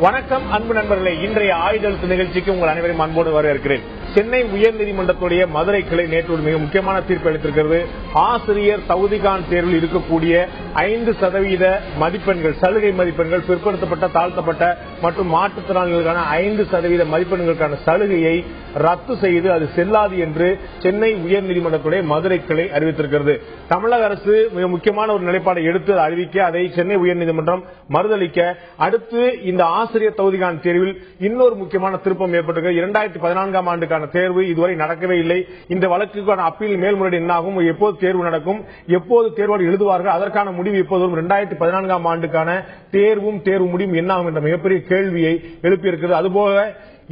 வணக்கம் அன்பு நண்பர்களே, இன்றைய ஆயுதெழுத்து நிகழ்ச்சிக்கு உங்கள் அனைவரையும் அன்போடு வரவேற்கிறேன். சென்னை உயர்நீதிமன்றத்துடைய மதுரை கிளை நேற்று மிக முக்கியமான தீர்ப்பு அளித்திருக்கிறது. ஆசிரியர் தகுதிகான் தேர்வில் இருக்கக்கூடிய 5% மதிப்பெண்கள், சலுகை மதிப்பெண்கள், பிற்படுத்தப்பட்ட, தாழ்த்தப்பட்ட மற்றும் மாற்றுத்திறனாளிகளுக்கான 5% மதிப்பெண்களுக்கான சலுகையை ரத்து செய்து அது செல்லாது என்று சென்னை உயர்நீதிமன்றத்துடைய மதுரை கிளை அறிவித்திருக்கிறது. தமிழக அரசு மிக முக்கியமான ஒரு நிலைப்பாடை எடுத்து அறிவிக்க, அதை சென்னை உயர்நீதிமன்றம் மறுதளிக்க, அடுத்து இந்த ஆசிரியர் தகுதிகான் தேர்வில் இன்னொரு முக்கியமான திருப்பம் ஏற்பட்டிருக்கிறது. 2014ஆம் ஆண்டுக்கான தேர்வு இதுவரை நடக்கவே இல்லை. இந்த வழக்குக்கான அப்பீல் மேல்முறையீடு என்னாகும், எப்போது தேர்வு நடக்கும், எப்போது தேர்வோடு எழுதுவார்கள், அதற்கான முடிவு எப்போதும் 2014ஆம் ஆண்டுக்கான தேர்வும் தேர்வு முடிவும் என்னாகும் என்ற மிகப்பெரிய கேள்வியை எழுப்பியிருக்கிறது. அதுபோல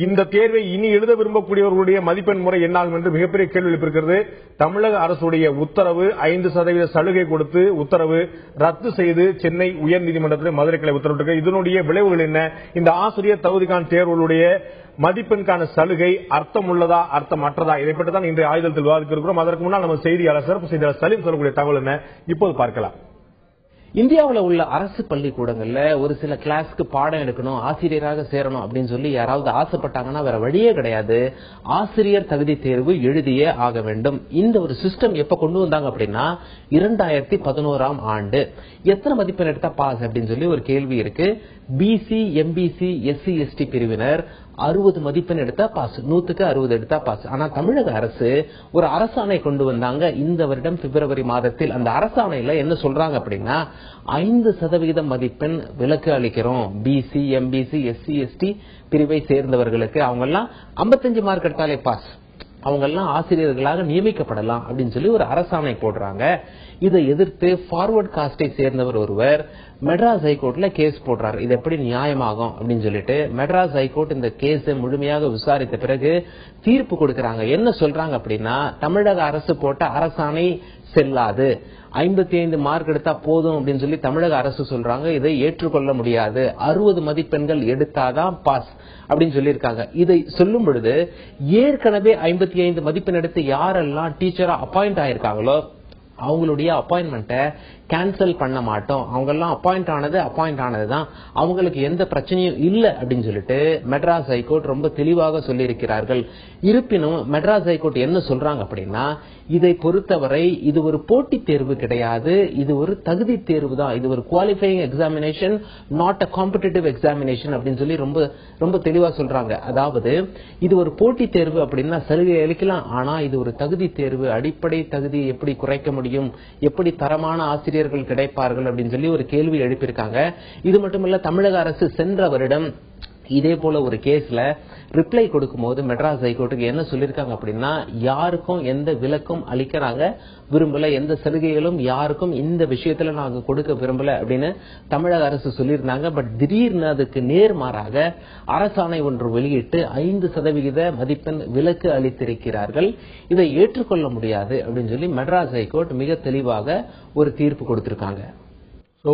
இந்த தேர்வை இனி எழுத விரும்பக்கூடியவர்களுடைய மதிப்பெண் முறை என்னாகும் என்று மிகப்பெரிய கேள்வி எழுப்பியிருக்கிறது. தமிழக அரசுடைய உத்தரவு 5% சலுகை கொடுத்து உத்தரவு ரத்து செய்து சென்னை உயர்நீதிமன்றத்தில் மதுரை கிளை உத்தரவிட்டிருக்கிறது. இதனுடைய விளைவுகள் என்ன? இந்த ஆசிரியர் தகுதிகான் தேர்வுகளுடைய மதிப்பெண்கான சலுகை அர்த்தம் உள்ளதா, அர்த்தம் அற்றதா? இதை பற்றி தான் இன்றைய ஆயுதத்தில் விவாதிக்க இருக்கிறோம். அதற்கு முன்னால் நம்ம செய்தியாளர், சிறப்பு செய்தியாளர் சலீம் சொல்லக்கூடிய தகவல் என்ன இப்போது பார்க்கலாம். இந்தியாவில் உள்ள அரசு பள்ளிக்கூடங்கள்ல ஒரு சில கிளாஸ்க்கு பாடம் எடுக்கணும், ஆசிரியராக சேரணும் அப்படின்னு சொல்லி யாராவது ஆசைப்பட்டாங்கன்னா வேற வழியே கிடையாது, ஆசிரியர் தகுதி தேர்வு எழுதியே ஆக வேண்டும். இந்த ஒரு சிஸ்டம் எப்ப கொண்டு வந்தாங்க அப்படின்னா 2011ஆம் ஆண்டு. எத்தனை மதிப்பெண் எடுத்தா பாஸ் அப்படின்னு சொல்லி ஒரு கேள்வி இருக்கு. பிசி, எம்பிசி, எஸ்சி, எஸ்டி பிரிவினர் 60 மதிப்பெண் எடுத்தா பாஸ், 100க்கு 60 எடுத்தா பாஸ். ஆனா தமிழக அரசு ஒரு அரசாணை கொண்டு வந்தாங்க இந்த வருடம் பிப்ரவரி மாதத்தில். அந்த அரசாணையில என்ன சொல்றாங்க அப்படின்னா 5% மதிப்பெண் விலக்கு அளிக்கிறோம் பிசி, எம்பிசி, எஸ்சி, எஸ்டி பிரிவை சேர்ந்தவர்களுக்கு. அவங்க எல்லாம் 55 மார்க் எடுத்தாலே பாஸ், அவங்க எல்லாம் ஆசிரியர்களாக நியமிக்கப்படலாம் அப்படின்னு சொல்லி ஒரு அரசாணை போடுறாங்க. இதை எதிர்த்து ஃபார்வர்ட் காஸ்டை சேர்ந்தவர் ஒருவர் மெட்ராஸ் ஹைகோர்ட்ல கேஸ் போடுறாரு. இது எப்படி நியாயமாகும் அப்படின்னு சொல்லிட்டு மெட்ராஸ் ஹைகோர்ட் இந்த கேஸை முழுமையாக விசாரித்த பிறகு தீர்ப்பு கொடுக்கறாங்க. என்ன சொல்றாங்க அப்படின்னா, தமிழக அரசு போட்ட அரசாணை செல்லாது, 55 மார்க் எடுத்தா போதும் அப்படின்னு சொல்லி தமிழக அரசு சொல்றாங்க. இதை ஏற்றுக்கொள்ள முடியாது, 60 மதிப்பெண்கள் எடுத்தாதான் பாஸ் அப்படின்னு சொல்லியிருக்காங்க. இதை சொல்லும் பொழுது ஏற்கனவே 55 மதிப்பெண் எடுத்து யாரெல்லாம் டீச்சரா அப்பாயிண்ட் ஆயிருக்காங்களோ அவங்களுடைய அப்பாயின்மெண்ட்டை கேன்சல் பண்ண மாட்டோம், அவங்க எல்லாம் அப்பாயிண்ட் ஆனதுதான், அவங்களுக்கு எந்த பிரச்சனையும் இல்லை அப்படின்னு சொல்லிட்டு மெட்ராஸ் ஹைகோர்ட் ரொம்ப தெளிவாக சொல்லியிருக்கிறார்கள். இருப்பினும் மெட்ராஸ் ஹைகோர்ட் என்ன சொல்றாங்க அப்படின்னா, இதை பொறுத்தவரை இது ஒரு போட்டி தேர்வு கிடையாது, இது ஒரு தகுதி தேர்வு தான், இது ஒரு qualifying examination, not a competitive examination அப்படின்னு சொல்லி ரொம்ப ரொம்ப தெளிவா சொல்றாங்க. அதாவது இது ஒரு போட்டி தேர்வு அப்படின்னா சலுகை அளிக்கலாம், ஆனா இது ஒரு தகுதி தேர்வு, அடிப்படை தகுதியை எப்படி குறைக்க முடியும், எப்படி தரமான ஆசிரியர்கள் கிடைப்பார்கள் அப்படின்னு சொல்லி ஒரு கேள்வி எழுப்பியிருக்காங்க. இது மட்டுமல்ல, தமிழக அரசு சென்ற வருடம் இதே போல ஒரு கேஸ்ல ரிப்ளை கொடுக்கும் போது மெட்ராஸ் ஹைகோர்ட்டுக்கு என்ன சொல்லிருக்காங்க அப்படின்னா, யாருக்கும் எந்த விலக்கும் அளிக்கிறாங்க விரும்பல, எந்த சலுகைகளும் யாருக்கும் இந்த விஷயத்துல நாங்க கொடுக்க விரும்பல அப்படின்னு தமிழக அரசு சொல்லியிருந்தாங்க. பட் திடீர்னு அதுக்கு நேர்மாறாக அரசாணை ஒன்று வெளியிட்டு 5% மதிப்பெண் விலக்கு அளித்திருக்கிறார்கள். இதை ஏற்றுக்கொள்ள முடியாது அப்படின்னு சொல்லி மெட்ராஸ் ஹைகோர்ட் மிக தெளிவாக ஒரு தீர்ப்பு கொடுத்திருக்காங்க.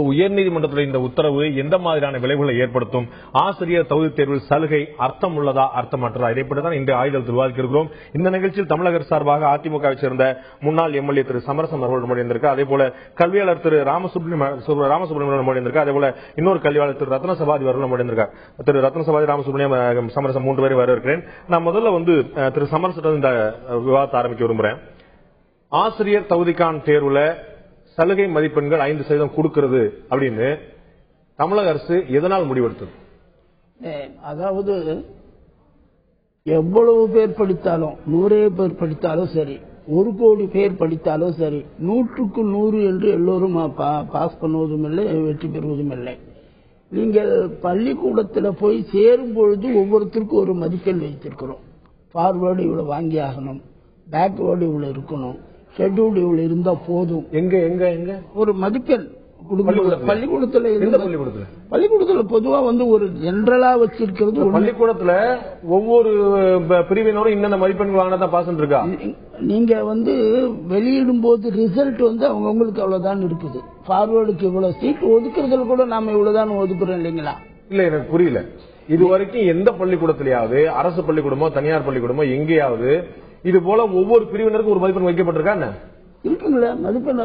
உயர்நீதிமன்றத்தில் இந்த உத்தரவு எந்த மாதிரியான விளைவுகளை ஏற்படுத்தும்? ஆசிரியர் தகுதி தேர்வில் சலுகை அர்த்தம் உள்ளதா, அர்த்தமற்றதா? இதைப்படிதான் இந்த ஆயுதத்தில் விவாதிக்க இருக்கிறோம். இந்த நிகழ்ச்சியில் தமிழக சார்பாக அதிமுகவை சேர்ந்த முன்னாள் எம்எல்ஏ திரு சமரசம் அவர்கள் முடிந்திருக்கார். அதே போல கல்வியாளர் திரு ராமசுப்ரமணியம் முடிந்திருக்கார். அதே போல இன்னொரு கல்வியாளர் திரு ரத்ன சபாதி அவர்கள் முடிந்திருக்கார். திரு ரத்ன சபாதி, ராமசுப்ரமணியம், சமரசம் 3 பேரை வரவேற்கிறேன். நான் முதல்ல திரு சமரசம் இந்த விவாதத்தை ஆரம்பிக்க விரும்புறேன். ஆசிரியர் தகுதிகான் தேர்வுல சலுகை மதிப்பெண்கள் 5% கொடுக்கிறது அப்படின்னு தமிழக அரசு எதனால் முடிவெடுத்தது? அதாவது எவ்வளவு பேர் படித்தாலும், 100 பேர் படித்தாலும் சரி, 1 கோடி பேர் படித்தாலும் சரி, 100க்கு 100 என்று எல்லோரும் பாஸ் பண்ணுவதும் இல்லை, வெற்றி பெறுவதும் இல்லை. நீங்கள் பள்ளிக்கூடத்தில் போய் சேரும் பொழுது ஒவ்வொருத்தருக்கும் ஒரு மதிப்பெண் வைத்திருக்கிறோம். ஃபார்வேர்டு இவ்வளவு வாங்கி ஆகணும், பேக்வேர்டு இவ்வளவு இருக்கணும், ஷெட்யூல் இவ்வளவு இருந்தா போதும். எங்க எங்க எங்க ஒரு மதிப்பெண் பள்ளிக்கூடத்துல பொதுவா ஒரு ஜெனரலா வச்சிருக்கிறது. பள்ளிக்கூடத்துல ஒவ்வொரு பிரிவினரும் இன்னென்ன மதிப்பெண்கள் வாங்கினா பாஸ் இருக்கா? நீங்க வெளியிடும் போது ரிசல்ட் அவங்களுக்கு அவ்வளவுதான் இருக்குது. ஃபார்வர்டுக்கு இவ்வளவு சீட் ஒதுக்குறதுல கூட நாம இவ்வளவுதான் ஒதுக்குறோம் இல்லைங்களா? இல்ல, எனக்கு புரியல. இது வரைக்கும் எந்த பள்ளிக்கூடத்திலேயாவது, அரசு பள்ளிக்கூடமோ தனியார் பள்ளிக்கூடமோ எங்கேயாவது இது போல ஒவ்வொரு பிரிவினருக்கும் ஒரு மதிப்பெண் வைக்கப்பட்டிருக்கா? இருக்குங்களா மதிப்பெண்?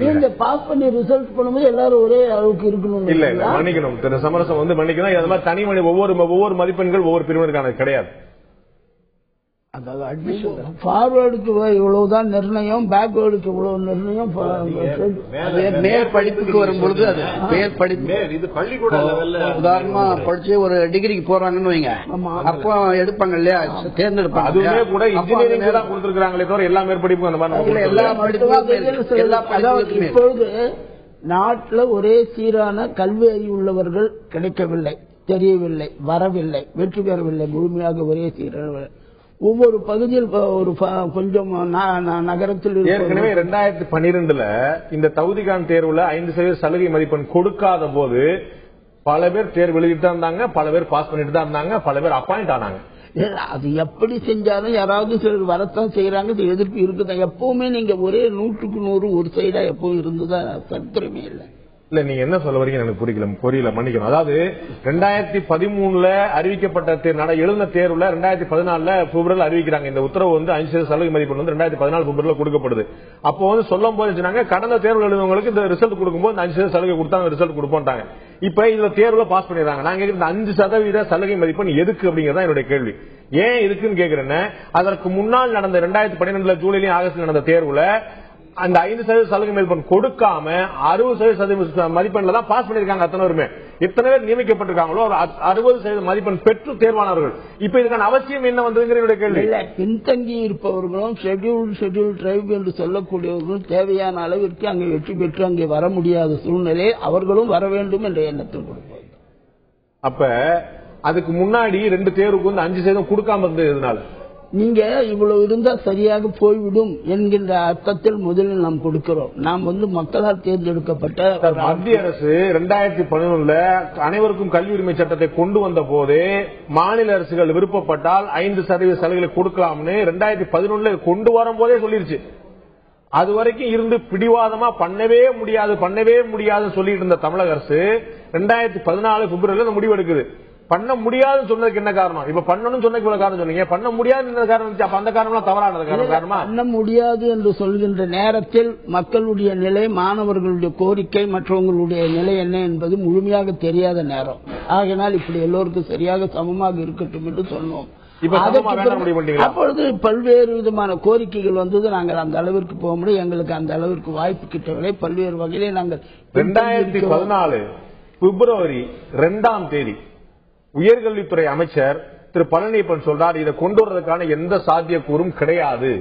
நீங்க பாஸ் பண்ணி ரிசல்ட் பண்ணும்போது எல்லாரும் ஒரே அளவுக்கு இருக்கணும். இல்ல இல்ல மன்னிக்கணும் திரு சமரசம் வந்து மன்னிக்கணும். அது மாதிரி தனி மணி ஒவ்வொரு மதிப்பெண்கள் ஒவ்வொரு பிரிவினருக்கான கிடையாது. அதாவது அட்மிஷன் ஃபார்வர்டுக்கு இவ்வளவுதான் நிர்ணயம், பேக்வேர்டுக்கு இவ்வளவு நிர்ணயம். மேல் படிப்புக்கு வரும்பொழுது அது மேல் படிப்பு இது பள்ளிக்கூட உதாரணமா படிச்சு ஒரு டிகிரிக்கு போறாங்கன்னு வைங்க, அப்போ எடுப்பாங்க இல்லையா, தேர்ந்தெடுப்பாங்க. அதுவே கூட இன்ஜினியரிங் தான் கொடுத்திருக்காங்களே தவிர எல்லா மேற்படிப்பும் அந்த மாதிரி எல்லா படிப்பும். இப்பொழுது நாட்டில் ஒரே சீரான கல்வி அறிவு உள்ளவர்கள் கிடைக்கவில்லை, தெரியவில்லை, வரவில்லை, வெற்றி பெறவில்லை. முழுமையாக ஒரே சீரான ஒவ்வொரு பகுதியில் ஒரு கொஞ்சம் நகரத்தில் ஏற்கனவே 2012 இந்த தகுதிகான் தேர்வுல 5% சலுகை மதிப்பெண் கொடுக்காத போது பல பேர் தேர்வு எழுதிட்டு தான் இருந்தாங்க, பல பேர் பாஸ் பண்ணிட்டு தான் இருந்தாங்க, பல பேர் அப்பாயிண்ட் ஆனாங்க. அது எப்படி செஞ்சாலும் யாராவது சிலர் வரத்தான் செய்யறாங்க, எதிர்ப்பு இருக்குதான். எப்பவுமே நீங்க ஒரே 100க்கு 100 ஒரு சைடா எப்பவும் இருந்துதான் சரித்திரமே இல்லை. இல்ல நீங்க என்ன சொல்ல வரீங்க எனக்கு புரியல மன்னிக்கணும். அதாவது 2013 அறிவிக்கப்பட்ட எழுதின தேர்வுல 2014 பிப்ரவரியில் அறிவிக்கிறாங்க. இந்த உத்தரவு வந்து 5% சலுகை மதிப்பெண் வந்து 2014 பிப்ரவரியில் கொடுக்கப்படுது. அப்போ வந்து சொல்லும் போது சொன்னாங்க கடந்த தேர்வு எழுதுவங்களுக்கு இந்த ரிசல்ட் கொடுக்கும்போது 5% சலுகை கொடுத்தாங்க, ரிசல்ட் கொடுப்போம்ட்டாங்க. இப்ப இதுல தேர்வுல பாஸ் பண்ணிடுறாங்க. நாங்க இந்த 5% சலுகை மதிப்பெண் எதுக்கு அப்படிங்கறத என்னுடைய கேள்வி. ஏன் இருக்குன்னு கேக்குறேன்னு, அதற்கு முன்னால் நடந்த 2012 ஜூலைலயும் ஆகஸ்ட் நடந்த தேர்வுல அந்த 5% சலுகை மதிப்பெண் கொடுக்காம 60% மதிப்பெண்ல தான் பாஸ் பண்ணிருக்காங்க. அத்தனை பேருமே எத்தனை பேர் நியமிக்கப்பட்டிருக்காங்களோ 60% மதிப்பெண் பெற்று தேர்வானவர்கள். இப்ப இதுக்கான அவசியம் என்ன வந்ததுங்கிற கேள்வி. பின்தங்கி இருப்பவர்களும் ஷெட்யூல் ட்ரைப் என்று சொல்லக்கூடியவர்களும் தேவையான அளவிற்கு அங்கே வெற்றி பெற்று அங்கே வர முடியாத சூழ்நிலை, அவர்களும் வர வேண்டும் என்ற எண்ணத்தில் கொடுப்பாங்க. அப்ப அதுக்கு முன்னாடி 2 தேர்வுக்கு வந்து 5% கொடுக்காம இருந்ததுனால நீங்க இவ்வளவு இருந்தா சரியாக போய்விடும் என்கின்ற அர்த்தத்தில் முதலில் நாம் கொடுக்கிறோம். நாம் வந்து மக்களால் தேர்ந்தெடுக்கப்பட்ட மத்திய அரசு 2011 அனைவருக்கும் கல்வி உரிமை சட்டத்தை கொண்டு வந்த போதே மாநில அரசுகள் விருப்பப்பட்டால் 5% சலுகைகளை கொடுக்கலாம்னு 2011 கொண்டு வரும் போதே சொல்லிருச்சு. அது வரைக்கும் இருந்து பிடிவாதமா பண்ணவே முடியாது சொல்லிட்டு இருந்த தமிழக அரசு 2014 பிப்ரவரியில் முடிவு எடுக்குது. பண்ண முடியாதுன்னு சொன்னதுக்கு என்ன காரணம்? இப்ப பண்ணணும்னு சொன்னதுக்கு காரணம் சொன்னீங்க, பண்ண முடியாது காரணம். அப்ப அந்த காரணம் தவறானது காரணமா? பண்ண முடியாது என்று சொல்கின்ற நேரத்தில் மக்களுடைய நிலை, மாணவர்களுடைய கோரிக்கை, மற்றவங்களுடைய நிலை என்ன என்பது முழுமையாக தெரியாத நேரம். ஆகையினால் இப்படி எல்லோருக்கும் சரியாக சமமாக இருக்கட்டும் என்று சொன்னோம். அப்பொழுது பல்வேறு விதமான கோரிக்கைகள் வந்தது. நாங்கள் அந்த அளவிற்கு போக முடியும், எங்களுக்கு அந்த அளவிற்கு வாய்ப்பு கிட்டவில்லை. பல்வேறு வகையிலே நாங்கள் 2014 பிப்ரவரி 2 உயர்கல்வித்துறை அமைச்சர் திரு பழனியப்பன் சொல்றார், இதை கொண்டு வரதுக்கான எந்த சாத்தியக்கூறும் கிடையாது,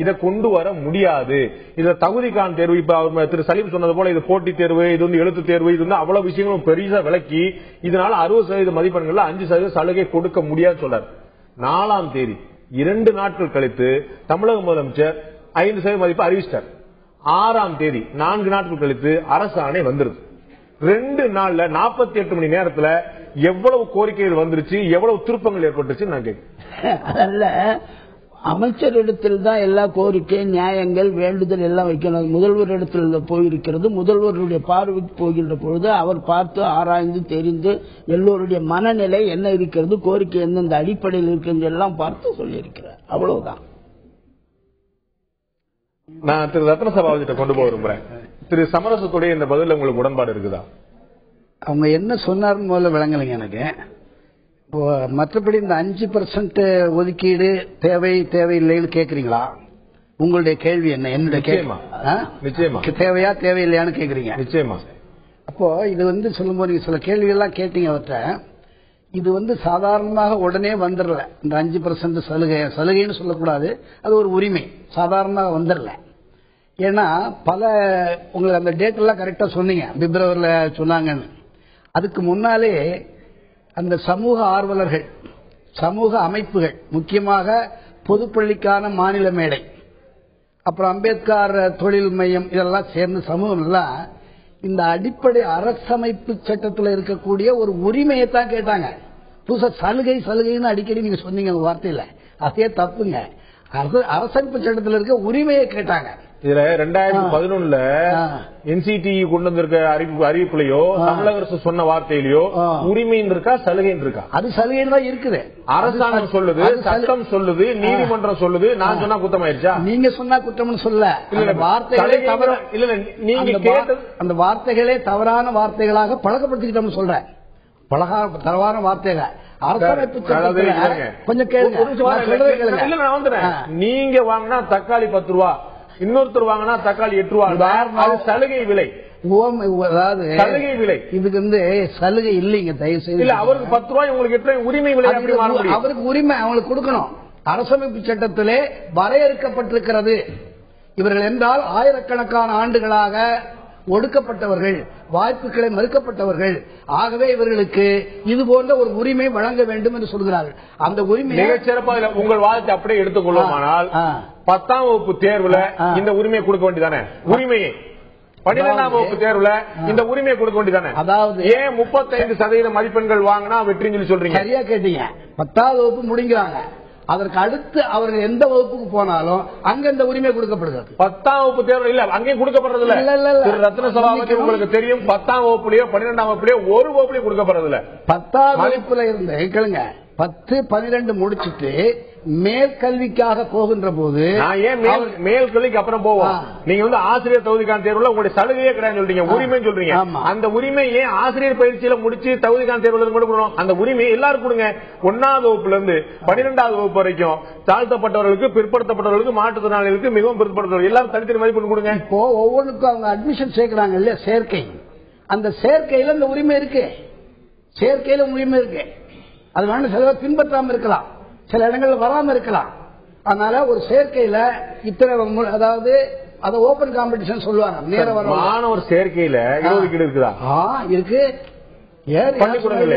இதை கொண்டு வர முடியாது. இத தகுதிக்கான தேர்வு, இப்ப திரு சலீம் சொன்னது போல இது போட்டி தேர்வு, இது வந்து எழுத்து தேர்வு, இது வந்து அவ்வளவு விஷயங்களும் பெரிய விலக்கி இதனால 60% மதிப்பெண்கள் 5% சலுகை கொடுக்க முடியாது சொல்றார். 4 2 நாட்கள் கழித்து தமிழக முதலமைச்சர் 5% மதிப்பு அறிவிச்சிட்டார். 6 4 நாட்கள் கழித்து அரசு ஆணை வந்துருது. 2 நாள்ல 48 மணி நேரத்துல எவ்வளவு கோரிக்கைகள் வந்துருச்சு, எவ்வளவு திருப்பங்கள் ஏற்பட்டுச்சு நான் கேட்கிறேன். அதல்ல, அமைச்சரிடத்தில் தான் எல்லா கோரிக்கை, நியாயங்கள், வேண்டுதல் எல்லாம் வைக்கணும். முதல்வர் இடத்தில் போயிருக்கிறது. முதல்வருடைய பார்வைக்கு போகின்ற பொழுது அவர் பார்த்து ஆராய்ந்து தெரிந்து எல்லோருடைய மனநிலை என்ன இருக்கிறது, கோரிக்கை எந்தெந்த அடிப்படையில் இருக்கிறது எல்லாம் பார்த்து சொல்லியிருக்கிறார். அவ்வளவுதான். நான் திரு ரத்ன சபாவதிட்ட கொண்டு போக விரும்புறேன். திரு சமரசத்துடைய இந்த பதில் உங்களுக்கு உடன்பாடு இருக்குதா? அவங்க என்ன சொன்னார்னு முதல்ல விளங்கலைங்க எனக்கு. மற்றபடி இந்த 5% ஒதுக்கீடு தேவையில்லைன்னு கேக்குறீங்களா? உங்களுடைய கேள்வி என்ன? என்னுடைய கேள்வி நிச்சயமா தேவையா தேவையில்லையான்னு கேக்குறீங்க. நிச்சயமா. அப்போ இது வந்து சொல்லும்போது நீங்க சில கேள்வி எல்லாம் கேட்டீங்க. அவற்றை இது வந்து சாதாரணமாக உடனே வந்துடல. இந்த 5% சலுகைன்னு சொல்லக்கூடாது, அது ஒரு உரிமை. சாதாரணமாக வந்துடல. ஏன்னா உங்களுக்கு அந்த டேட் எல்லாம் கரெக்டா சொன்னீங்க, பிப்ரவரியில சொன்னாங்கன்னு. அதுக்கு முன்னாலே அந்த சமூக ஆர்வலர்கள், சமூக அமைப்புகள், முக்கியமாக பொதுப்பள்ளிக்கான மாநில மேடை, அப்புறம் அம்பேத்கர் தொழில் மையம், இதெல்லாம் சேர்ந்த சமூகம் எல்லாம் இந்த அடிப்படை அரசமைப்பு சட்டத்தில் இருக்கக்கூடிய ஒரு உரிமையை தான் கேட்டாங்க. புதுசா சலுகைன்னு அடிக்கடி நீங்க சொன்னீங்க வார்த்தையில, அதே தப்புங்க. அரசமைப்பு சட்டத்தில் இருக்க உரிமையை கேட்டாங்க. இதுல 2011 NCT கொண்டு வந்திருக்க அறிவிப்புலயோ தமிழக அரசு சொன்ன வார்த்தையிலயோ உரிமைன்னு இருக்கா சலுகைன்னு இருக்கா? அது சலுகைன்னு தான் இருக்குது. அரசாங்கம் சொல்லுது, சட்டம் சொல்லுது, நீதிமன்றம் சொல்லுது. நான் சொன்னா குத்தமாயிருச்சா? நீங்க சொன்னா குற்றம்னு சொல்ல, வார்த்தைகளே தவறு. இல்ல, நீங்க கேட்டது அந்த வார்த்தைகளே தவறான வார்த்தைகளாக பழக்கப்படுத்திக்கிட்டோம்னு சொல்றேன். தவறான வார்த்தைகள் அரசமைப்பு கொஞ்சம் கேளுங்க. நீங்க வாங்கினா தக்காளி 10 ரூபா, இன்னொருத்தர் வாங்கினா தக்காளி 8 ரூபா. சலுகை விலை. அதாவது சலுகை விலை. இதுக்கு வந்து சலுகை இல்லைங்க, தயவு செய்து. இல்ல, அவருக்கு 10 ரூபாய், உங்களுக்கு 8 ரூபாய் உரிமை விலை. அவருக்கு உரிமை அவங்களுக்கு கொடுக்கணும். அரசமைப்பு சட்டத்திலே வரையறுக்கப்பட்டிருக்கிறது. இவர்கள் என்றால் ஆயிரக்கணக்கான ஆண்டுகளாக ஒடுக்கப்பட்டவர்கள், வாய்ப்புகளை மறுக்கப்பட்டவர்கள். ஆகவே இவர்களுக்கு இது போன்ற ஒரு உரிமை வழங்க வேண்டும் என்று சொல்கிறார்கள். அந்த உரிமை மிகச்சிறப்பாக உங்கள் வாதத்தை அப்படியே எடுத்துக்கொள்வோமானால் 10ஆம் வகுப்பு தேர்வுல இந்த உரிமையை கொடுக்க வேண்டியதானே? உரிமையை 12ஆம் வகுப்பு தேர்வுல இந்த உரிமையை கொடுக்க வேண்டியதானே? அதாவது ஏன் 35% மதிப்பெண்கள் வாங்கினா வெற்றின்னு சொல்லி சொல்றீங்க? சரியா கேட்டீங்க. 10ஆவது வகுப்பு முடிங்கிறாங்க, அதற்கு அடுத்து அவர்கள் எந்த வகுப்புக்கு போனாலும் அங்க இந்த உரிமை கொடுக்கப்படுகிறது. 10ஆம் வகுப்பு தேர்வு இல்ல, அங்கேயும் கொடுக்கப்படுறது இல்ல. ரத்ன சபாபதி உங்களுக்கு தெரியும், 10ஆம் வகுப்புலயோ 12ஆம் வகுப்புலயோ ஒரு வகுப்புலயும் கொடுக்கப்படுறது இல்ல. 10ஆம் வகுப்புல இருந்து கேளுங்க, 10, 12 முடிச்சுட்டு மேல் கல்விக்காக போகின்ற போது மேல் கல்விக்கு அப்புறம் போவோம். நீங்க வந்து ஆசிரியர் தகுதிக்கான தேர்வுல உங்களுடைய சலுகையே கிடையாது சொல்றீங்க, உரிமை சொல்றீங்க. அந்த உரிமை ஏன் ஆசிரியர் பயிற்சியில முடிச்சு தகுதிக்கான தேர்வுல கொடுக்கணும்? அந்த உரிமை எல்லாரும் கொடுங்க. 1ஆவது வகுப்புல இருந்து 12ஆவது வகுப்பு வரைக்கும் தாழ்த்தப்பட்டவர்களுக்கு, பிற்படுத்தப்பட்டவர்களுக்கு, மாற்றுத்திறனாளிகளுக்கு, மிகவும் பிற்படுத்தவர்கள் எல்லாரும் தனித்தனி மதிப்பெண் கொடுங்க. இப்போ ஒவ்வொன்றுக்கும் அவங்க அட்மிஷன் சேர்க்கிறாங்க இல்லையா, சேர்க்கை. அந்த சேர்க்கையில இந்த உரிமை இருக்கு, சேர்க்கையில உரிமை இருக்கு. அது வேணும், சில பின்பற்றாம இருக்கலாம், சில இடங்கள்ல வராம இருக்கலாம். அதனால ஒரு சேர்க்கையில இத்தனை, அதாவது அதை ஓபன் காம்படிஷன் சொல்லுவாங்க. நேர வர மாணவர் சேர்க்கையில இடஒதுக்கீடு இருக்குதா? இருக்கு. பள்ளிக்கூடங்கள்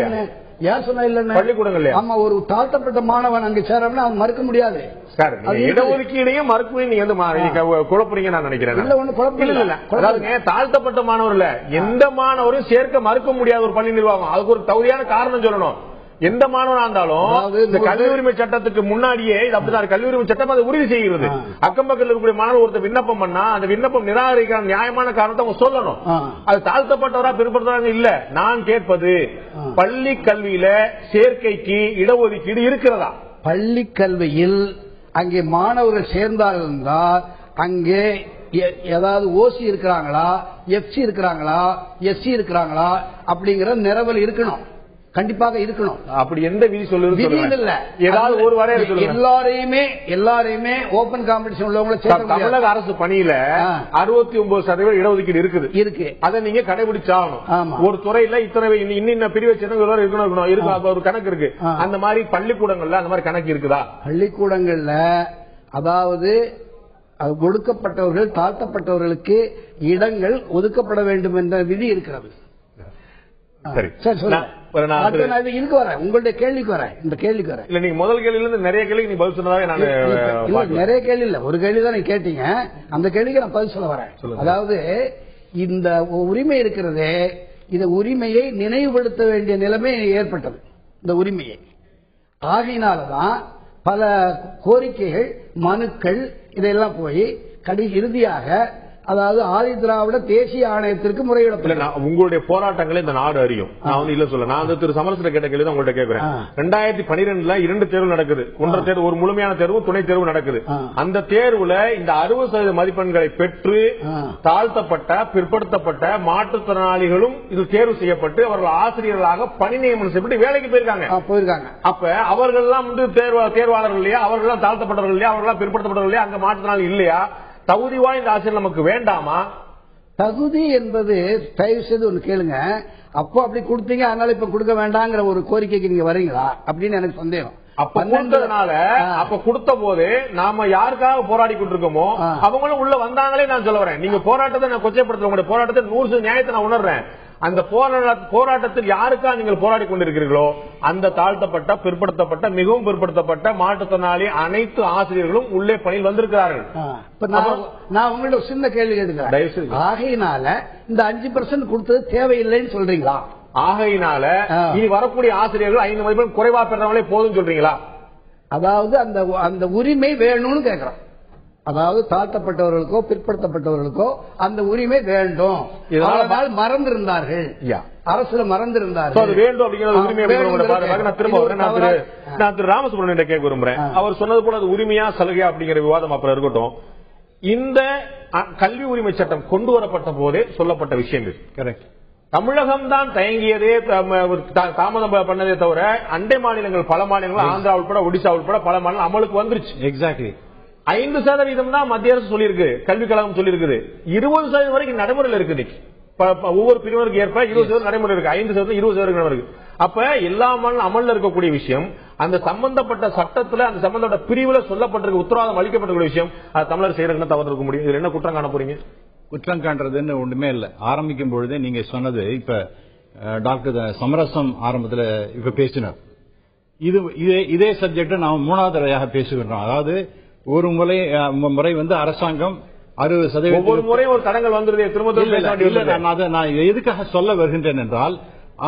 யார் சொன்னா இல்லன்னு? பள்ளிக்கூடங்கள். ஆமா, ஒரு தாழ்த்தப்பட்ட மாணவன் அங்க சேரணும்னா அவன் மறுக்க முடியாது. சார், இடஒதுக்கீடையும் மறுப்பும் நீங்க வந்து குழப்பறீங்க நான் நினைக்கிறேன். இல்ல, ஒண்ணு குழப்பம் இல்ல. அதாவது தாழ்த்தப்பட்ட மாணவர்ல எந்த மாணவரும் சேர்க்க மறுக்க முடியாத ஒரு பள்ளி நிர்வாகம், அதுக்கு ஒரு தகுதியான காரணம் சொல்லணும். எந்த மாணவனா இருந்தாலும் இந்த கல்வி உரிமை சட்டத்துக்கு முன்னாடியே அப்படிதான் கல்வி உரிமை சட்டம் அதை உறுதி செய்கிறது. அக்கம் பக்கத்தில் இருக்கக்கூடிய மாணவர் ஒருத்தர் விண்ணப்பம் பண்ணா அந்த விண்ணப்பம் நிராகரிக்கிற நியாயமான காரணத்தை அவங்க சொல்லணும். அது தாழ்த்தப்பட்டவரா பிற்படுத்தவராக இல்ல. நான் கேட்பது, பள்ளி கல்வியில சேர்க்கைக்கு இடஒதுக்கீடு இருக்கிறதா? பள்ளி கல்வியில் அங்கே மாணவர்கள் சேர்ந்தார்கள் என்றால் அங்கே ஏதாவது ஓசி இருக்கிறாங்களா, எஃப்சி இருக்கிறாங்களா, எஸ்சி இருக்கிறாங்களா அப்படிங்கிற நிரவல் இருக்கணும், கண்டிப்பாக இருக்கணும். அப்படி எந்த விதி சொல்லுது இல்ல, ஏதாவது ஒரு வரையறை எல்லாரையுமே ஓபன் காம்படிஷன் உள்ளவங்களை சேர்க்க. தமிழக அரசு பணியில 69% இடஒதுக்கீடு இருக்கு. அதை நீங்க கடைபிடிச்சாகணும். ஒரு துறையில இத்தனை இன்ன பிரிவை சேர்ந்த இருக்கணும், ஒரு கணக்கு இருக்கு. அந்த மாதிரி பள்ளிக்கூடங்கள்ல அந்த மாதிரி கணக்கு இருக்குதா? பள்ளிக்கூடங்கள்ல அதாவது ஒடுக்கப்பட்டவர்கள், தாழ்த்தப்பட்டவர்களுக்கு இடங்கள் ஒதுக்கப்பட வேண்டும் என்ற விதி இருக்கிறது. சரி, இதுக்கு வரேன், உங்களுடைய கேள்விக்கு வரேன். இந்த கேள்விக்கு வரேன். இல்ல, நீங்க முதல் கேள்வியில இருந்து நிறைய கேள்வி நீ பதில் சொன்னதாக நான் நிறைய கேள்வி இல்ல, ஒரு கேள்வி தான் நீங்க கேட்டீங்க. அந்த கேள்விக்கு நான் பதில் சொல்ல வரேன். அதாவது இந்த உரிமை இருக்கிறதே, இந்த உரிமையை நினைவுபடுத்த வேண்டிய நிலைமை ஏற்பட்டது. இந்த உரிமையை ஆகையினாலதான் பல கோரிக்கைகள், மனுக்கள் இதெல்லாம் போய் இறுதியாக அதாவது ஆதி திராவிட தேசிய ஆணையத்திற்கு முறையிடப்பட்ட உங்களுடைய போராட்டங்களை இந்த நாடு அறியும். நான் வந்து இல்ல சொல்ல, நான் வந்து திரு சமரசர கேட்ட கேள்வி தான் உங்கள்கிட்ட கேட்கிறேன். 2012 2 தேர்வு நடக்குது. ஒன்றரை தேர்வு, ஒரு முழுமையான தேர்வு, துணை தேர்வு நடக்குது. அந்த தேர்வுல இந்த 60% மதிப்பெண்களை பெற்று தாழ்த்தப்பட்ட, பிற்படுத்தப்பட்ட மாற்றுத்திறனாளிகளும் இதில் தேர்வு செய்யப்பட்டு அவர்கள் ஆசிரியர்களாக பணி நியமனம் செய்யப்பட்டு வேலைக்கு போயிருக்காங்க. அப்ப அவர்கள் எல்லாம் வந்து தேர்வாளர்கள் இல்லையா? அவர்கள் தாழ்த்தப்பட்டவர்கள் இல்லையா? அவர்கள் பிற்படுத்தப்பட்டவர்கள் இல்லையா? அங்க மாற்றுத்திறனாளி இல்லையா? தகுதி வாய்ந்த ஆசிரியர் நமக்கு வேண்டாமா? தகுதி என்பது தயவு செய்து ஒன்று கேளுங்க. அப்போ அப்படி கொடுத்தீங்க, அதனால இப்ப கொடுக்க வேண்டாங்கிற ஒரு கோரிக்கைக்கு நீங்க வரீங்களா அப்படின்னு எனக்கு சந்தேகம். அப்ப கொடுத்த போது நாம யாருக்காக போராடி கொண்டிருக்கோமோ அவங்களும் உள்ள வந்தாங்களே நான் சொல்ல வரேன். நீங்க போராட்டத்தை நான் கொச்சைப்படுத்த, உங்களுடைய போராட்டத்தை 100% நியாயத்தை நான் உணர்றேன். அந்த போராட்டத்தில் யாருக்காக நீங்கள் போராடி கொண்டிருக்கிறீர்களோ அந்த தாழ்த்தப்பட்ட, பிற்படுத்தப்பட்ட, மிகவும் பிற்படுத்தப்பட்ட மாற்றுத்திறனாளி அனைத்து ஆசிரியர்களும் உள்ளே பணியில் வந்திருக்கிறார்கள். நான் உங்கள்ட்ட சின்ன கேள்வி கேட்கிறேன். ஆகையினால இந்த 5% கொடுத்தது தேவையில்லைன்னு சொல்றீங்களா? ஆகையினால இனி வரக்கூடிய ஆசிரியர்கள் 5 மதிப்பெண் குறைவா பெறவங்களே போதும் சொல்றீங்களா? அதாவது அந்த உரிமை வேணும்னு கேட்கிறோம். அதாவது தாழ்த்தப்பட்டவர்களுக்கோ பிற்படுத்தப்பட்டவர்களுக்கோ அந்த உரிமை வேண்டும். இதனால் மறந்திருந்தார்கள், அரசுல மறந்திருந்தார்கள். வேண்டும் அப்படிங்கிற உரிமை. நான் திரு ராமசுப்ரமணியன் கேட்க விரும்புறேன். அவர் சொன்னது போல அது உரிமையா சலுகையா அப்படிங்கிற விவாதம் அப்புறம் இருக்கட்டும். இந்த கல்வி உரிமை சட்டம் கொண்டு வரப்பட்ட போதே சொல்லப்பட்ட விஷயங்கள் கரெக்ட். தமிழகம் தான் தயங்கியதே, தாமதம் பண்ணதே தவிர அண்டை மாநிலங்கள் பல மாநிலங்கள், ஆந்திரா உட்பட ஒடிசா உட்பட பல மாநிலம் அமலுக்கு வந்துருச்சு. எக்ஸாக்ட்லி 5% தான் மத்திய அரசு சொல்லியிருக்கு, கல்விக் கழகம் சொல்லியிருக்குது. 20% வரைக்கும் நடைமுறையில் இருக்குது. ஒவ்வொரு பிரிவினருக்கு ஏற்ப 20% நடைமுறை இருக்கு, 5% 20% இருக்கு. அப்ப எல்லா மாநிலம் அமல்ல இருக்கக்கூடிய விஷயம், அந்த சம்பந்தப்பட்ட சட்டத்துல அந்த சம்பந்தப்பட்ட பிரிவுல சொல்லப்பட்டிருக்க உத்தரவாதம் அளிக்கப்பட்டிருக்க விஷயம், அது தமிழர் செய்யறதுன்னு தவறு இருக்க முடியும். இதுல என்ன குற்றம் காண போறீங்க? குற்றம் காண்றதுன்னு ஒண்ணுமே இல்ல. ஆரம்பிக்கும் பொழுதே நீங்க சொன்னது, இப்ப டாக்டர் சமரசம் ஆரம்பத்தில் இப்ப பேசினார். இதே சப்ஜெக்ட் நாம் 3வது தடவையாக பேசுகின்றோம். அதாவது ஒரு முறை வந்து அரசாங்கம் 60% ஒவ்வொரு முறையும் ஒரு தடங்கள் வந்துருது. நான் எதுக்காக சொல்ல வருகின்றேன் என்றால்,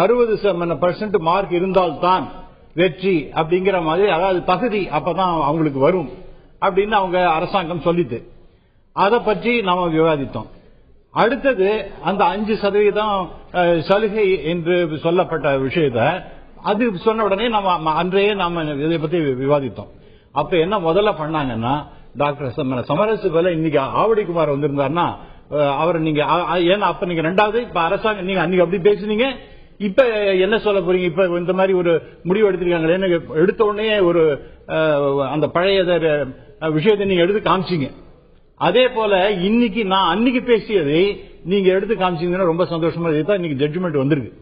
60% மார்க் இருந்தால்தான் வெற்றி அப்படிங்கிற மாதிரி, அதாவது தகுதி அப்பதான் அவங்களுக்கு வரும் அப்படின்னு அவங்க அரசாங்கம் சொல்லிட்டு, அதை பற்றி நாம விவாதித்தோம். அடுத்தது அந்த 5% சலுகை என்று சொல்லப்பட்ட விஷயத்தை அது சொன்ன உடனே நம்ம அன்றையே நாம இதை பத்தி விவாதித்தோம். அப்ப என்ன முதல்ல பண்ணாங்கன்னா, டாக்டர் சமரசு போல இன்னைக்கு ஆவடிக்குமார் வந்திருந்தாருன்னா அவர் நீங்க ஏன்னா அப்ப நீங்க 2வது இப்ப அரசாங்கம் நீங்க அன்னைக்கு அப்படி பேசுனீங்க, இப்ப என்ன சொல்ல போறீங்க? இப்ப இந்த மாதிரி ஒரு முடிவு எடுத்திருக்காங்க, எடுத்த உடனே ஒரு அந்த பழைய விஷயத்தை நீங்க எடுத்து காமிச்சீங்க. அதே போல இன்னைக்கு நான் அன்னைக்கு பேசியதை நீங்க எடுத்து காமிச்சீங்கன்னா ரொம்ப சந்தோஷமா. இதுதான் இன்னைக்கு ஜட்ஜ்மெண்ட் வந்திருக்கு.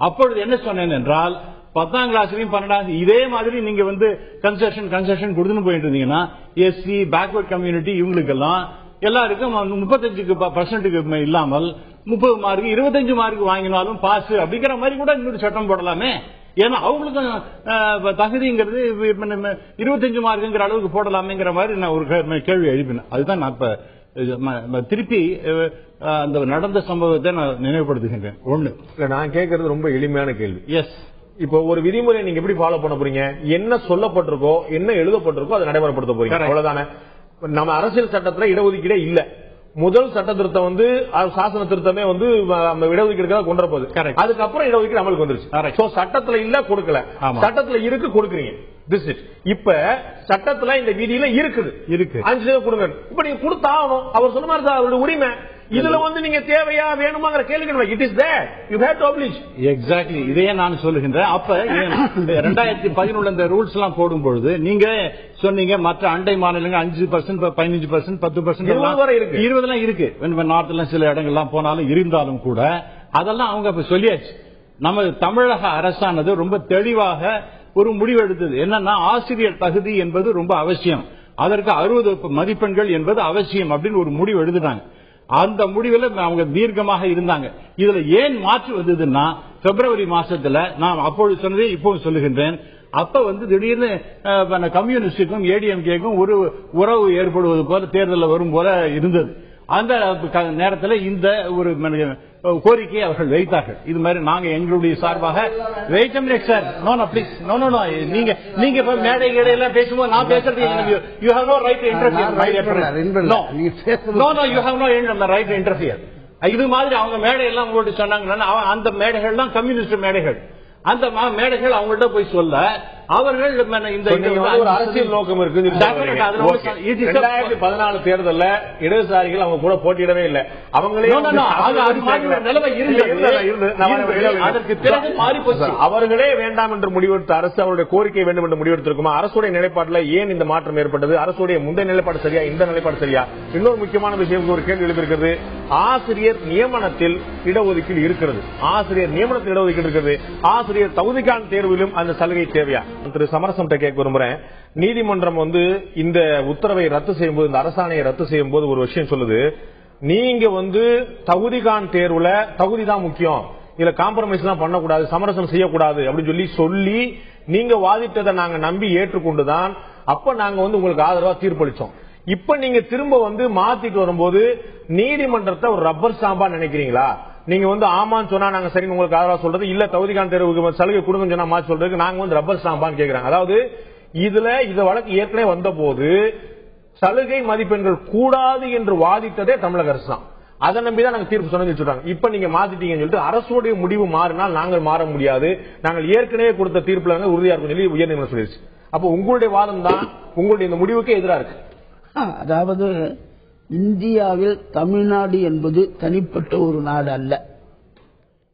அப்பொழுது என்ன சொன்னேன் என்றால், 10ஆம் கிளாஸ்லயும் 12ஆம் இதே மாதிரி நீங்க வந்து கன்செஷன் கொடுத்துன்னு போயிட்டு இருந்தீங்கன்னா, எஸ்சி பேக்வர்ட் கம்யூனிட்டி இவங்களுக்கெல்லாம் எல்லாருக்கும் 35% இல்லாமல் 30 மார்க் 25 மார்க் வாங்கினாலும் பாஸ் அப்படிங்கிற மாதிரி கூட இன்னொரு சட்டம் போடலாமே. ஏன்னா அவங்களுக்கும் தகுதிங்கிறது 25 மார்க்குங்கிற அளவுக்கு போடலாமேங்கிற மாதிரி நான் ஒரு கேள்வி எழுப்பினேன். அதுதான் நான் இப்ப திருப்பி அந்த நடந்த சம்பவத்தை நான் நினைவுபடுத்துகின்றேன். ஒண்ணு நான் கேட்கறது ரொம்ப எளிமையான கேள்வி. எஸ், இப்போ ஒரு விதிமுறை நீங்க எப்படி ஃபாலோ பண்ண போறீங்க? என்ன சொல்லப்பட்டிருக்கோ, என்ன எழுதப்பட்டிருக்கோ அதை நடைமுறைப்படுத்த போறீங்க, அவ்வளவுதானே. நம்ம அரசியல் சட்டத்துல இடஒதுக்கீடே இல்ல. முதல் சட்ட திருத்தம் வந்து சாசன திருத்தமே வந்து இடஒதுக்கீடு கொண்டு வரப்போகுது. அதுக்கப்புறம் இடஒதுக்கீடு அமலுக்கு வந்துருச்சு. சட்டத்துல இல்ல கொடுக்கல, சட்டத்துல இருக்கு கொடுக்குறீங்க. இப்ப சட்டத்துல இந்த விதியில இருக்குது 5% கொடுங்க. இப்ப நீங்க கொடுத்தாகணும். அவர் சொன்ன மாதிரி அவருடைய உரிமை. இதுல வந்து நீங்க தேவையா வேணுமாங்கிற கேள்வி it is there, you have to abolish. Exactly இதையே நான் சொல்லுகின்றேன். அப்ப 2011 இந்த ரூல்ஸ் எல்லாம் போடும்பொழுது நீங்க சொன்னீங்க மற்ற அண்டை மாநிலங்கள் 5%, 15%, 10% 20 இருக்கு. நார்த்ல சில இடங்கள்லாம் போனாலும் இருந்தாலும் கூட அதெல்லாம் அவங்க அப்ப சொல்லியாச்சு. நம்ம தமிழக அரசானது ரொம்ப தெளிவாக ஒரு முடிவு எடுத்தது. என்னன்னா, ஆசிரியர் தகுதி என்பது ரொம்ப அவசியம், அதற்கு 60 மதிப்பெண்கள் என்பது அவசியம் அப்படின்னு ஒரு முடிவு எடுத்துட்டாங்க. அந்த முடிவில் அவங்க தீர்க்கமாக இருந்தாங்க. இதுல ஏன் மாற்று வந்ததுன்னா, பிப்ரவரி மாசத்துல நான் அப்பொழுது சொன்னதே இப்போது சொல்லுகின்றேன். அப்ப வந்து திடீர்னு கம்யூனிஸ்டுக்கும் ஏடிஎம்கேக்கும் ஒரு உறவு ஏற்படுவது போல தேர்தலில் வரும் போல இருந்தது. அந்த நேரத்தில் இந்த ஒரு கோரிக்கையை அவர்கள் வைத்தார்கள். இது மாதிரி நாங்க எங்களுடைய சார்பாக நீங்க மேடை இடையில பேசும்போது நான் பேசுறது you have no right to interfere. இது மாதிரி அவங்க மேடையெல்லாம் உங்கள்கிட்ட சொன்னாங்கன்னா, அந்த மேடைகள் தான் கம்யூனிஸ்ட் மேடைகள். அந்த மேடைகள் அவங்கள்ட்ட போய் சொல்ல அவர்கள் இந்த அரசியல் நோக்கம் இருக்கு. 2014 தேர்தலில் இடதுசாரிகள் அவங்க கூட போட்டியிடவே இல்லை. அவங்களே அதற்கு பிறகு மாறி போச்சு. அவர்களே வேண்டாம் என்று முடிவெடுத்த அரசு அவருடைய கோரிக்கை வேண்டும் என்று முடிவெடுத்திருக்குமா? அரசுடைய நிலைப்பாட்டில் ஏன் இந்த மாற்றம் ஏற்பட்டது? அரசுடைய முந்தைய நிலைப்பாடு சரியா, இந்த நிலைப்பாடு சரியா? இன்னொரு முக்கியமான விஷயம் ஒரு கேள்வி எழுப்பியிருக்கிறது. ஆசிரியர் நியமனத்தில் இடஒதுக்கீடு இருக்கிறது, ஆசிரியர் நியமனத்தில் இடஒதுக்கீடு இருக்கிறது. ஆசிரியர் தகுதிக்கான தேர்விலும் அந்த சலுகை தேவையா? திரு சமரசம் கேட்க விரும்புறேன். நீதிமன்றம் வந்து இந்த உத்தரவை ரத்து செய்யும் போது, இந்த அரசாணையை ரத்து செய்யும் போது ஒரு விஷயம் சொல்லுது. நீங்க வந்து தகுதிக்கான தேர்வுல தகுதி தான் முக்கியம், இதுல காம்ப்ரமைஸ் எல்லாம் பண்ணக்கூடாது, சமரசம் செய்யக்கூடாது அப்படின்னு சொல்லி நீங்க வாதிட்டதை நாங்க நம்பி ஏற்றுக்கொண்டுதான் அப்ப நாங்க வந்து உங்களுக்கு ஆதரவா தீர்ப்பளிச்சோம். இப்ப நீங்க திரும்ப வந்து மாத்திட்டு வரும்போது நீதிமன்றத்தை ஒரு ரப்பர் ஸ்டாம்பா நினைக்கிறீங்களா? நீங்க வந்து ஆமான்னு சொன்னா நாங்க சரி உங்களுக்கு ஆதரவா சொல்றது, இல்ல தகுதிக்கான தேர்வுக்கு சலுகை கொடுங்க சொன்னா மாற்றி சொல்றதுக்கு நாங்க வந்து ரப்பர் ஸ்டாம்பான்னு கேக்குறாங்க. அதாவது இதுல இந்த வழக்கு ஏற்கனவே வந்த போது சலுகை மதிப்பெண்கள் கூடாது என்று வாதித்ததே தமிழக அரசு தான். அதை நம்பிதான் நாங்க தீர்ப்பு சொன்னது சொல்றாங்க. இப்ப நீங்க மாத்திட்டீங்கன்னு சொல்லிட்டு அரசுடைய முடிவு மாறினால் நாங்கள் மாற முடியாது, நாங்கள் ஏற்கனவே கொடுத்த தீர்ப்புல உறுதியா இருக்கும் சொல்லி உயர்நீதிமன்றம் சொல்லிடுச்சு. அப்ப உங்களுடைய வாதம் தான் உங்களுடைய இந்த முடிவுக்கு எதிராக இருக்கு. அதாவது இந்தியாவில் தமிழ்நாடு என்பது தனிப்பட்ட ஒரு நாடு அல்ல.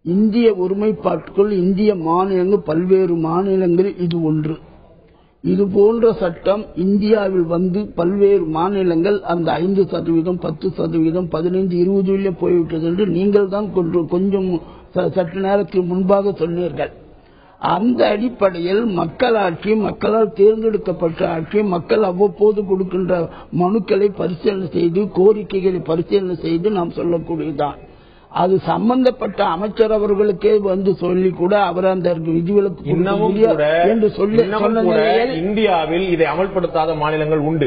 இந்திய ஒருமைப்பாட்டுக்குள் இந்திய மாநிலங்கள், பல்வேறு மாநிலங்கள் இது ஒன்று. இது போன்ற சட்டம் இந்தியாவில் வந்து பல்வேறு மாநிலங்கள் அந்த 5%, 10%, 15, 20 போய்விட்டது என்று நீங்கள் தான் கொஞ்சம் சற்று நேரத்துக்கு முன்பாக சொன்னீர்கள். அந்த அடிப்படையில் மக்களாட்சி, மக்களால் தேர்ந்தெடுக்கப்பட்ட ஆட்சி, மக்கள் அவ்வப்போது கொடுக்கின்ற மனுக்களை பரிசீலனை செய்து, கோரிக்கைகளை பரிசீலனை செய்து நாம் சொல்லக்கூடியதுதான். அது சம்பந்தப்பட்ட அமைச்சர் அவர்களுக்கே வந்து சொல்லி கூட அவர் அந்த விதிவிலக்கு என்று சொல்லி இந்தியாவில் இதை அமல்படுத்தாத மாநிலங்கள் உண்டு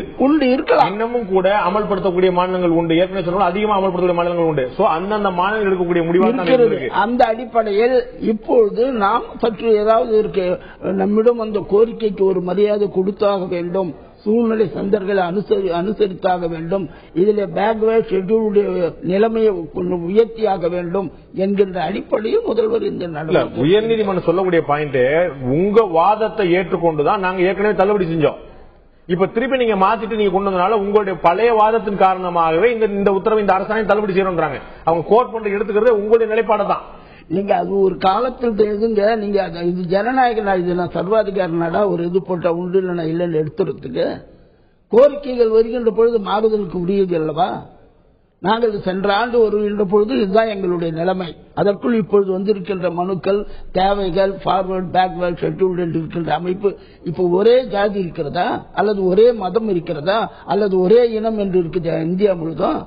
இருக்கலாம். இன்னமும் கூட அமல்படுத்தக்கூடிய மாநிலங்கள் உண்டு. ஏற்கனவே சொன்னால் அதிகமாக அமல்படுத்தக்கூடிய மாநிலங்கள் உண்டு. அந்தந்த மாநிலங்கள் எடுக்கக்கூடிய முடிவாக அந்த அடிப்படையில் இப்பொழுது நாம் சற்று ஏதாவது இருக்கு, நம்மிடம் அந்த கோரிக்கைக்கு ஒரு மரியாதை கொடுத்தாக வேண்டும், சூழ்நிலை சந்தர்களை அனுசரித்தாக வேண்டும், இதில் பேக்வேர்ட் ஷெட்யூலுடைய நிலைமையை உயர்த்தியாக வேண்டும் என்கின்ற அடிப்படையில் முதல்வர் இந்த நடவடிக்கை. உயர்நீதிமன்றம் சொல்லக்கூடிய பாயிண்ட், உங்க வாதத்தை ஏற்றுக்கொண்டுதான் நாங்க ஏற்கனவே தள்ளுபடி செஞ்சோம். இப்ப திருப்பி நீங்க மாத்திட்டு நீங்க கொண்டு வந்தனால உங்களுடைய பழைய வாதத்தின் காரணமாகவே இந்த உத்தரவு, இந்த அரசாங்கம் தள்ளுபடி செய்யறாங்க. அவங்க கோர்ட் பண்ற எடுத்துக்கிறது உங்களுடைய நிலைப்பாடு தான். நீங்க அது ஒரு காலத்தில் எதுங்க, நீங்க இது ஜனநாயக நாடு, இது நான் சர்வாதிகார நாடா ஒரு இது போட்ட உண்டு இல்லைன்னா இல்லைன்னு எடுத்துறதுக்கு கோரிக்கைகள் வருகின்ற பொழுது மாறுதலுக்கு உரியது அல்லவா? நாங்கள் சென்ற ஆண்டு வருகின்ற பொழுது இதுதான் எங்களுடைய நிலைமை. அதற்குள் இப்பொழுது வந்திருக்கின்ற மனுக்கள், தேவைகள், ஃபார்வர்ட் பேக்வர்ட் ஷெட்யூல்டு என்று இருக்கின்ற அமைப்பு இப்போ ஒரே ஜாதி இருக்கிறதா, அல்லது ஒரே மதம் இருக்கிறதா, அல்லது ஒரே இனம் என்று இருக்குது இந்தியா முழுதும்?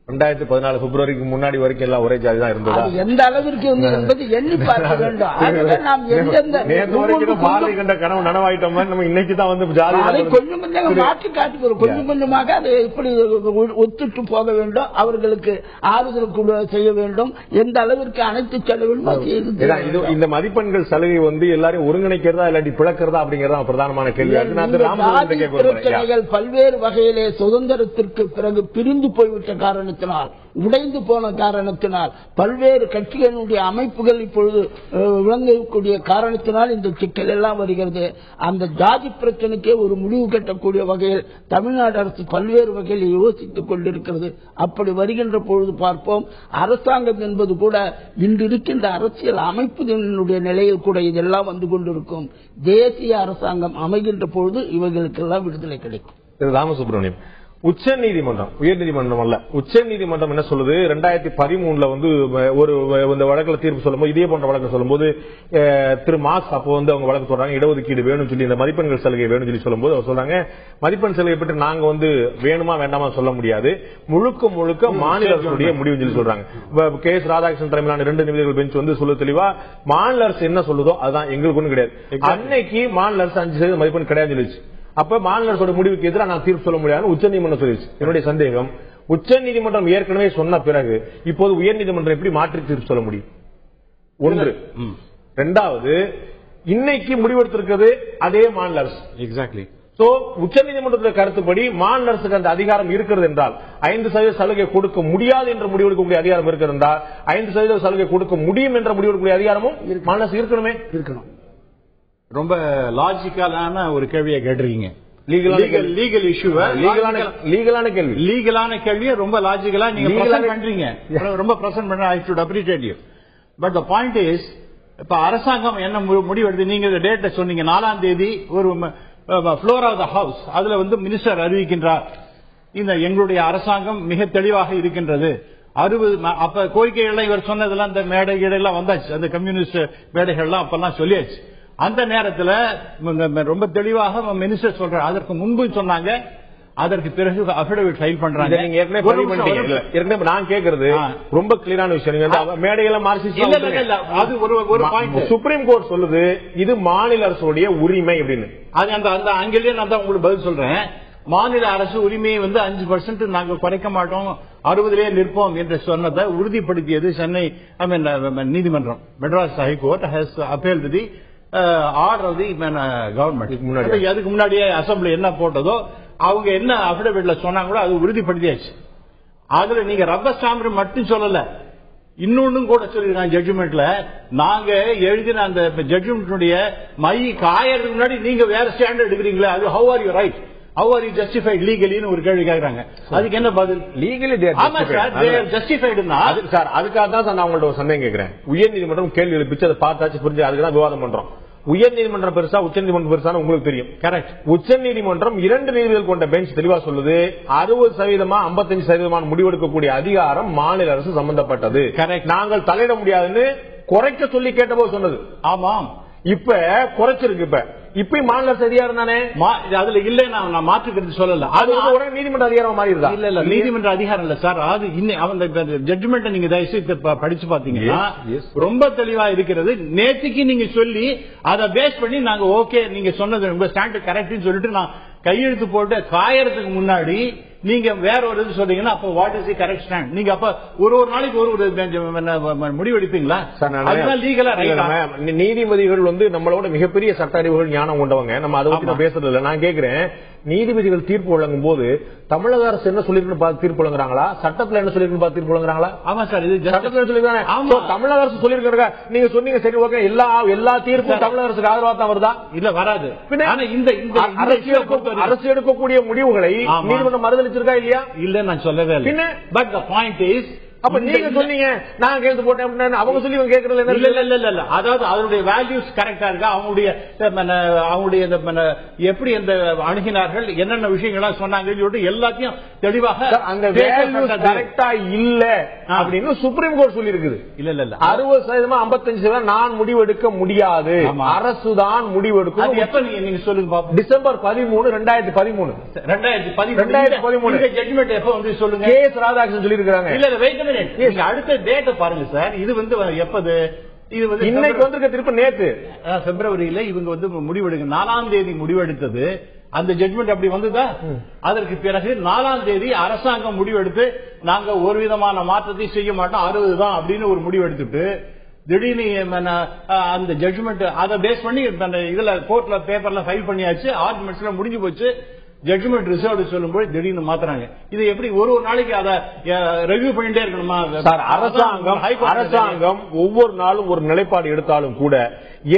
2014 பிப்ரவரிக்கு முன்னாடி வரைக்கும் எல்லாம் ஒரே ஜாதி தான் இருந்தது. எந்த அளவிற்கு என்பது எண்ணி பார்க்க வேண்டும். நாம் கண்ட கனவு நனவாயிட்டோம். நம்ம இன்னைக்கு தான் வந்து ஜாதி கொஞ்சம் கொஞ்சம் மாற்றி காட்டி போறோம். கொஞ்சம் கொஞ்சமாக அதை எப்படி ஒத்துட்டு போக வேண்டும், அவர்களுக்கு ஆறுதல் செய்ய வேண்டும், எந்த அளவிற்கு அனைத்து செலவிலும் இந்த மதிப்பெண்கள் சலுகை வந்து எல்லாரும் ஒருங்கிணைக்கிறதா இல்லாட்டி பிளக்கிறதா அப்படிங்கறதா பிரதானமான கேள்வி. பிரச்சனைகள் பல்வேறு வகையிலே சுதந்திரத்திற்கு பிறகு பிரிந்து போய்விட்ட காரணம், உடைந்து போன காரணத்தினால், பல்வேறு கட்சிகளுடைய அமைப்புகள் இப்பொழுது விளங்கக்கூடிய காரணத்தினால் இந்த சிக்கல் எல்லாம் வருகிறது. அந்த ஜாதி பிரச்சனைக்கே ஒரு முடிவு கட்டக்கூடிய வகையில் தமிழ்நாடு அரசு பல்வேறு வகையில் யோசித்துக் கொண்டிருக்கிறது. அப்படி வருகின்ற பொழுது பார்ப்போம், அரசாங்கம் என்பது கூட இன்று இருக்கின்ற அரசியல் அமைப்பினுடைய நிலையில் கூட இதெல்லாம் வந்து கொண்டிருக்கும். தேசிய அரசாங்கம் அமைகின்ற பொழுது இவர்களுக்கெல்லாம் விடுதலை கிடைக்கும். ராமசுப்ரமணியம், உச்ச நீதிமன்றம், உயர் நீதிமன்றம் அல்ல, உச்ச நீதிமன்றம் என்ன சொல்லுது, 2013 வந்து ஒரு வழக்கில் தீர்ப்பு சொல்லும்போது, இதே போன்ற வழக்கு சொல்லும்போது திரு மாஸ் அப்போ வந்து அவங்க வழக்கு சொல்றாங்க இடஒதுக்கீடு வேணும்னு சொல்லி, இந்த மதிப்பெண்கள் சலுகை வேணும்னு சொல்லி சொல்லும்போது அவர் சொல்றாங்க, மதிப்பெண் சலுகை பற்றி நாங்க வந்து வேணுமா வேண்டாமா சொல்ல முடியாது, முழுக்க முழுக்க மாநில அரசுடைய முடிவு சொல்லி சொல்றாங்க. கே எஸ் ராதாகிருஷ்ணன் தலைமையிலான 2 நிமிடங்கள் பெஞ்ச் வந்து சொல்ல தெளிவா, மாநில அரசு என்ன சொல்லுதோ அதுதான் எங்களுக்கு ஒன்றும் கிடையாது. அன்னைக்கு மாநில அரசு 5% மதிப்பெண் கிடையாது சொல்லிச்சு. அப்ப மாநில அரசோட முடிவுக்கு எதிராக நான் தீர்ப்பு சொல்ல முடியாது உச்சநீதிமன்றம் சொல்லிடுச்சு. என்னுடைய சந்தேகம், உச்சநீதிமன்றம் ஏற்கனவே சொன்ன பிறகு இப்போது உயர்நீதிமன்றம் எப்படி மாற்றி தீர்ப்பு சொல்ல முடியும்? ஒன்று. இரண்டாவது, இன்னைக்கு முடிவெடுத்திருக்கிறது அதே மாநில அரசு. எக்ஸாக்ட்லி. சோ உச்சநீதிமன்றத்தில் கருத்துப்படி மாநில அரசுக்கு அந்த அதிகாரம் இருக்கிறது என்றால், 5% சலுகை கொடுக்க முடியாது என்ற முடிவெடுக்கக்கூடிய அதிகாரம் இருக்கிறது என்றால், 5% சலுகை கொடுக்க முடியும் என்ற முடிவெடுக்கக்கூடிய அதிகாரமும் மாநில அரசு இருக்கணுமே. இருக்கணும். ரொம்ப லாஜிக்கலான ஒரு கேள்வியை கேட்டிருக்கீங்க. லீகல் இஷ்யூ, லீகலான கேள்வியை ரொம்ப லாஜிக்கலா நீங்க பிரசன்ட் பண்றீங்க. ரொம்ப பிரசன்ட் பண்ற, I should appreciate you. But the point is, இப்ப அரசாங்கம் என்ன முடிவெடுத்து, நீங்க டேட்டை சொன்னீங்க, 4ஆம் தேதி ஒரு ஃப்ளோர் ஆஃப் த ஹவுஸ், அதுல வந்து மினிஸ்டர் அறிவிக்கின்றார், இந்த எங்களுடைய அரசாங்கம் மிக தெளிவாக இருக்கின்றது. 60 அப்ப கோரிக்கைகள்லாம் இவர் சொன்னதெல்லாம் இந்த மேடைகள்லாம் வந்தாச்சு, அந்த கம்யூனிஸ்ட் மேடைகள்லாம் அப்பெல்லாம் சொல்லியாச்சு. அந்த நேரத்தில் ரொம்ப தெளிவாக மினிஸ்டர் சொல்றாரு. அதற்கு முன்பு சொன்னாங்க, அதற்கு பிறகு அபிடவிட் ஃபைல் பண்றாங்க. நான் கேட்கறது ரொம்ப கிளியரான விஷயம். மேடையெல்லாம் அது ஒரு பாயிண்ட். சுப்ரீம் கோர்ட் சொல்லுது இது மாநில அரசுடைய உரிமை அப்படின்னு. அது அந்த ஆங்கிலேயே நான் தான் உங்களுக்கு பதில் சொல்றேன். மாநில அரசு உரிமையை வந்து 5% நாங்கள் குறைக்க மாட்டோம், 60 நிற்போம் என்று சொன்னதை உறுதிப்படுத்தியது சென்னை நீதிமன்றம். Madras high court has appealed the order of the government. அதுக்கு முன்னாடியே அசம்பிளி என்ன போட்டதோ அவங்க என்ன அபிடவிட்ல சொன்னாங்களோ அது உறுதிப்படுத்தியாச்சு. அதுல நீங்க ரப்பர் ஸ்டாம்ப் மட்டும் சொல்லல, இன்னொன்னும் கூட சொல்லிருக்காங்க ஜட்ஜ்மெண்ட்ல. நாங்க எழுதின அந்த ஜட்ஜ்மெண்ட்டுடைய மை காயறதுக்கு முன்னாடி நீங்க வேற ஸ்டாண்ட் எடுக்கிறீங்களா, அது how are you right, how are you justified லீகலின்னு ஒரு கேள்வி கேட்கறாங்க. அதுக்கு என்ன பதில்? லீகலி ஜஸ்டிஃபைடுனா சார், அதுக்காக தான் சார் நான் உங்கள்ட்ட ஒரு சந்தேகம் கேட்கிறேன். உயர்நீதிமன்றம் கேள்வி எழுப்பிச்சு, அதை பார்த்தாச்சு, புரிஞ்சு, அதுக்கு தான் விவாதம் பண்றோம். உயர்நீதிமன்றம் பெருசா உச்சநீதிமன்றம் பெருசான்னு உங்களுக்கு தெரியும். கரெக்ட். உச்சநீதிமன்றம் 2 நீதிபதிகள் கொண்ட பெஞ்ச் தெளிவா சொல்லுது, 60% 55% முடிவெடுக்கக்கூடிய அதிகாரம் மாநில அரசு சம்பந்தப்பட்டது. கரெக்ட். நாங்கள் தலையிட முடியாதுன்னு குறைக்க சொல்லி கேட்டபோது சொன்னது. ஆமாம். இப்ப குறைச்சிருக்கு. இப்ப மாநில அரசு அதிகாரம் தானே, அதுல இல்ல. நான் மாற்றுக்கிறது சொல்லல, அது உடனே நீதிமன்ற அதிகாரம் மாதிரி இருக்கா? இல்ல நீதிமன்ற அதிகாரம் இல்ல சார். அது ஜட்ஜ்மெண்ட் நீங்க தயவுசெய்து படிச்சு பாத்தீங்கன்னா ரொம்ப தெளிவா இருக்கிறது. நேற்றுக்கு நீங்க சொல்லி அதை பேஸ் பண்ணி நாங்க ஓகே நீங்க சொன்னது உங்க ஸ்டாண்ட் கரெக்ட்னு சொல்லிட்டு நான் கையெழுத்து போட்டு காயறதுக்கு முன்னாடி நீங்க வேற ஒரு இது சொல்றீங்கன்னா அப்ப what is the correct stand? நீங்க அப்ப ஒரு நாளைக்கு ஒரு முடிவெடுப்பீங்களா? நீதிபதிகள் நம்மளோட மிகப்பெரிய சட்ட அறிவுகள் ஞானம் கொண்டவங்க. நம்ம அதை பத்தி பேசுறது இல்ல. நான் கேட்கிறேன், நீதிபதிகள் தீர்ப்பு வழங்கும் போது தமிழக அரசு என்ன சொல்லிருக்குன்னு பார்த்து தீர்ப்பு வழங்குறாங்களா, சட்டத்துல என்ன சொல்லிருக்குன்னு பார்த்து தீர்ப்பு வழங்குறாங்களா? ஆமா சார், இது சட்டத்துல சொல்லிருக்காங்க. தமிழக அரசு சொல்லிருக்காங்க, நீங்க சொன்னீங்க சரி ஓகே, எல்லா தீர்ப்பும் தமிழக அரசுக்கு ஆதரவா தான் வருதா? இல்ல வராது. அரசு எடுக்கக்கூடிய முடிவுகளை நீதிமன்றம் மறுதளிச்சிருக்கா இல்லையா? இல்ல நான் சொல்லவே இல்லை. பட் தி பாயிண்ட் இஸ், அப்ப நீங்க சொன்னீங்க நான் கேட்டு போட்டேன், அவங்க சொல்லி கேட்கறது இல்ல. அதாவது அதனுடைய வேல்யூஸ் கரெக்டா இருக்கா, அவங்களுடைய எப்படி அந்த அணுகினார்கள், என்னென்ன விஷயங்கள்லாம் சொன்னாங்க எல்லாத்தையும் தெளிவாக அங்க வேல்யூஸ் கரெக்டா இல்ல அப்படின்னு சுப்ரீம் கோர்ட் சொல்லி இருக்குது. இல்ல 60% 55% நான் முடிவெடுக்க முடியாது, அரசுதான் முடிவெடுக்கும். எப்ப நீங்க சொல்லுங்க. டிசம்பர் 13, 2013 ஜட்ஜ்மெண்ட் எப்ப வந்து சொல்லுங்க. கே.எஸ். ராதாகிருஷ்ணன் சொல்லி இருக்காங்க. இல்ல வெயிட் அடுத்த டேட் பாருங்க சார். இது எப்பது? இது இன்னைக்கு வந்திருக்க திருப்ப நேத்து பிப்ரவரியில இவங்க முடிவெடுக்க 4ஆம் தேதி முடிவெடுத்தது. அந்த ஜட்ஜ்மெண்ட் அப்படி வந்ததா? அதற்கு பிறகு 4ஆம் தேதி அரசாங்கம் முடிவெடுத்து நாங்க ஒரு விதமான மாற்றத்தை செய்ய மாட்டோம், 60 தான் அப்படின்னு ஒரு முடிவெடுத்துட்டு திடீர்னு அந்த ஜட்ஜ்மெண்ட் அதை பேஸ் பண்ணி இதுல கோர்ட்ல பேப்பர்ல ஃபைல் பண்ணியாச்சு, ஆர்குமெண்ட்ஸ்ல முடிஞ்சு போச்சு. ஜட்ஜ்மெண்ட் ரிசர்வ் சொல்லும்போது திடீர்னு மாத்துறாங்க. இது எப்படி ஒரு நாளைக்கு அதை ரெவியூ பண்ணிட்டே இருக்கணுமா சார்? அரசாங்கம் ஒவ்வொரு நாளும் ஒரு நிலைப்பாடு எடுத்தாலும் கூட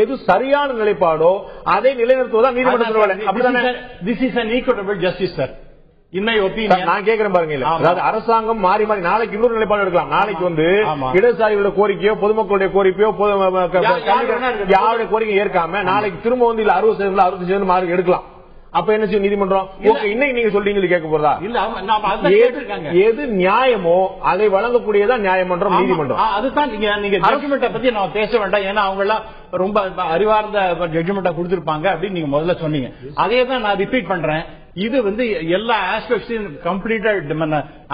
எது சரியான நிலைப்பாடோ அதை நிலைநிறுத்துவதா நீதிமன்றத்தில். This is an equitable justice sir. நான் கேட்கிறேன் பாருங்க. அதாவது அரசாங்கம் மாறி நாளைக்கு இன்னொரு நிலைப்பாடு எடுக்கலாம். நாளைக்கு இடதுசாரிகளோட கோரிக்கையோ பொதுமக்களுடைய கோரிக்கையோ யாருடைய கோரிக்கை ஏற்காம நாளைக்கு திரும்ப இல்ல 60% 65% மாறி எடுக்கலாம். அப்ப என்ன செய்யும் நீதிமன்றம்? இன்னைக்கு நீங்க சொல்றீங்க கேட்க போறதா? எது நியாயமோ அதை வழங்கக்கூடியதான் நியாயமன்றம், நீதிமன்றம். அதுதான் நீங்க ஜட்ஜ்மெண்ட்டை பத்தி நான் பேச வேண்டாம், ஏன்னா அவங்க எல்லாம் ரொம்ப அறிவார்ந்த ஜட்ஜ்மெண்ட்டா கொடுத்திருப்பாங்க அப்படின்னு நீங்க முதல்ல சொன்னீங்க. அதே தான் நான் ரிப்பீட் பண்றேன். இது எல்லா ஆஸ்பெக்ட்ஸையும் கம்ப்ளீட்டா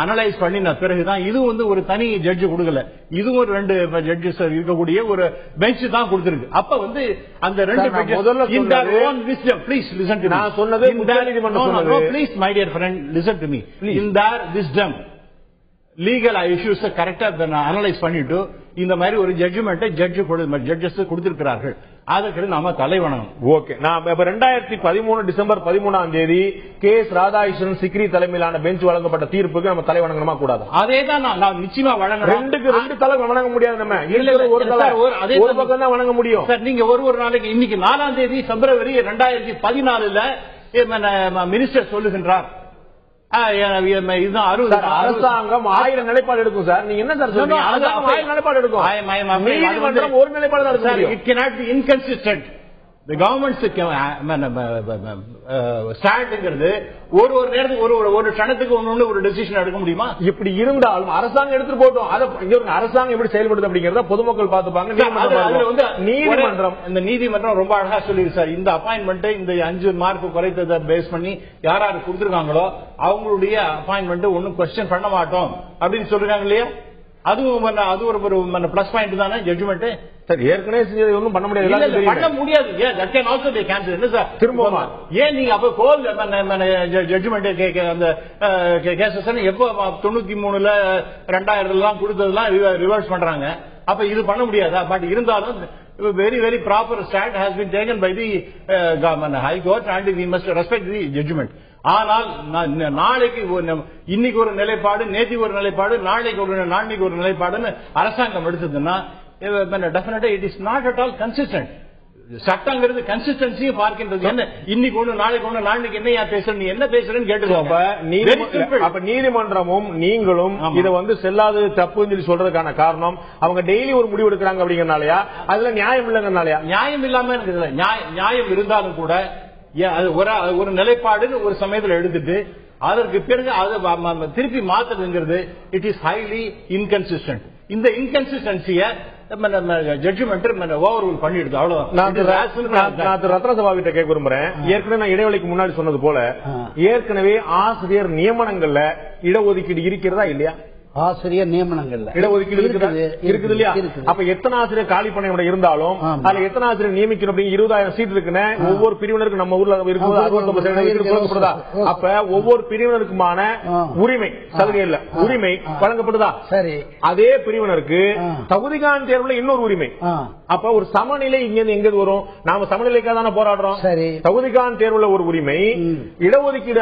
அனலைஸ் பண்ணின பிறகுதான் இது ஒரு தனி ஜட்ஜ் கொடுக்கல, இதுவும் 2 ஜட்ஜஸ் இருக்கக்கூடிய ஒரு பெஞ்ச் தான் கொடுத்திருக்கு. அப்ப அந்த 2 முதல்ல ப்ளீஸ் லிசன் டு மீ. நான் சொன்னது please my dear friend listen to me. In their wisdom legal issues கரெக்டா அனலைஸ் பண்ணிட்டு இந்த மாதிரி ஒரு ஜட்ஜ்மெண்ட் ஜட்ஜஸ் கொடுத்திருக்கிறார்கள், அதற்கு நாம தலைவணங்கும். ஓகே. நான் 2013 டிசம்பர் 13ஆம் தேதி கே.எஸ். ராதாகிருஷ்ணன் சிக்ரி தலைமையிலான பெஞ்ச் வழங்கப்பட்ட தீர்ப்புக்கு நம்ம தலைவணங்கணுமா கூடாது? அதே தான் நான் நிச்சயமா வழங்கணும். 2 தலை வணங்க முடியாது. நம்ம ஒரு பக்கம் தான் வணங்க முடியும் சார். நீங்க ஒரு நாளைக்கு இன்னைக்கு 4ஆம் தேதி பிப்ரவரி 2014 மினிஸ்டர் சொல்லுகின்றார் அரசாங்கம் 1000 நிலைப்பாடு எடுக்கும் சார். நீங்க என்ன சார் சொல்றீங்க? 1000 நிலைப்பாடு எடுக்கும், நீதிமன்றம் ஒரு நிலைப்பாடு தான் எடுக்க முடியும். It cannot be inconsistent. The government's ஸ்டாண்ட்ங்கிறது ஒரு நேரத்துக்கு ஒரு கணத்துக்கு ஒன்னு ஒரு டெசிஷன் எடுக்க முடியுமா? இப்படி இருந்தாலும் அரசாங்கம் எடுத்துட்டு போட்டோம். அரசாங்கம் எப்படி செயல்படுது அப்படிங்கறத பொதுமக்கள் பார்த்துப்பாங்க. நீதிமன்றம் ரொம்ப அழகா சொல்லிருக்கு சார். இந்த அப்பாயின்மெண்ட் இந்த 5 மார்க் குறைத்ததை பேஸ் பண்ணி யார் கொடுத்திருக்காங்களோ அவங்களுடைய அப்பாயின்மெண்ட் ஒன்னும் கொஸ்டின் பண்ண மாட்டோம் அப்படின்னு சொல்றாங்க இல்லையா? அதுவும் அது ஒரு பிளஸ் பாயிண்ட் தானே ஜட்ஜ்மெண்ட். சார் ஏற்கனவே செஞ்சது ஒன்றும் பண்ண முடியாது. பண்ண முடியாது. திரும்ப ஏன் நீங்க அப்ப கோல் ஜட்ஜ்மெண்ட் அந்த கேசஸ் எப்போ 93 2000 கொடுத்ததெல்லாம் ரிவர்ஸ் பண்றாங்க. அப்ப இது பண்ண முடியாதா? பட் இருந்தாலும் very very proper stand has been taken by the High Court and we must respect the judgment. ஆனால் நாளைக்கு இன்னைக்கு ஒரு நிலைப்பாடு, நேற்றுக்கு ஒரு நிலைப்பாடு, நாளைக்கு ஒரு நிலைப்பாடுன்னு அரசாங்கம் எடுத்ததுன்னா definitely it is not at all consistent. சட்டங்கிறது கன்சிஸ்டன்சியும் பார்க்கின்றது. என்ன இன்னைக்கு ஒண்ணு நாளைக்கு ஒண்ணு நாளைக்கு என்ன பேசுற, நீ என்ன பேசுறேன்னு கேட்டு அப்ப நீதிமன்றமும் நீங்களும் இதை செல்லாது தப்புன்னு சொல்றதுக்கான காரணம் அவங்க டெய்லி ஒரு முடிவு எடுக்கிறாங்க அப்படிங்கறனாலயா, அதுல நியாயம் இல்லைங்கனாலயா? நியாயம் இல்லாம இருக்குது. நியாயம் இருந்தாலும் கூட ஒரு நிலைப்பாடு ஒரு சமயத்தில் எடுத்துட்டு அதற்கு பிறகு அதை திருப்பி மாத்துறதுங்கிறது இட் இஸ் ஹைலி இன்கன்சிஸ்டன்ட். இந்த இன்கன்சிஸ்டன்சிய ஜட்ஜ்மெண்ட் ஓவர் ரூல் பண்ணிடுது. அவ்வளவு ரத்ன சபா கிட்ட கேட்க விரும்புறேன். ஏற்கனவே நான் இடைவெளிக்கு முன்னாடி சொன்னது போல ஏற்கனவே ஆசிரியர் நியமனங்கள்ல இடஒதுக்கீடு இருக்கிறதா இல்லையா? ஆசிரியர் நியமனங்கள்ல இடஒதுக்கீடு இருக்குது இல்லையா? அப்ப எத்தனை ஆசிரியர் காலி பணியோட இருந்தாலும் அதுல எத்தனை ஆசிரியர் நியமிக்கணும் அப்படிங்க 20,000 சீட் இருக்குன்னு ஒவ்வொரு பிரிவினருக்கு நம்ம ஊர்ல இருக்கும்போது 69% அப்ப ஒவ்வொரு பிரிவினருக்குமான உரிமை சலுகை இல்ல உரிமை வழங்கப்படுதா? சரி. அதே பிரிவினருக்கு தகுதிகான் தேர்வுல இன்னொரு உரிமை. அப்ப ஒரு சமநிலை இங்க எங்க வரும்? நாம சமநிலைக்காக தானே போராடுறோம். சரி. தகுதிகான் தேர்வுல ஒரு உரிமை, இடஒதுக்கீடு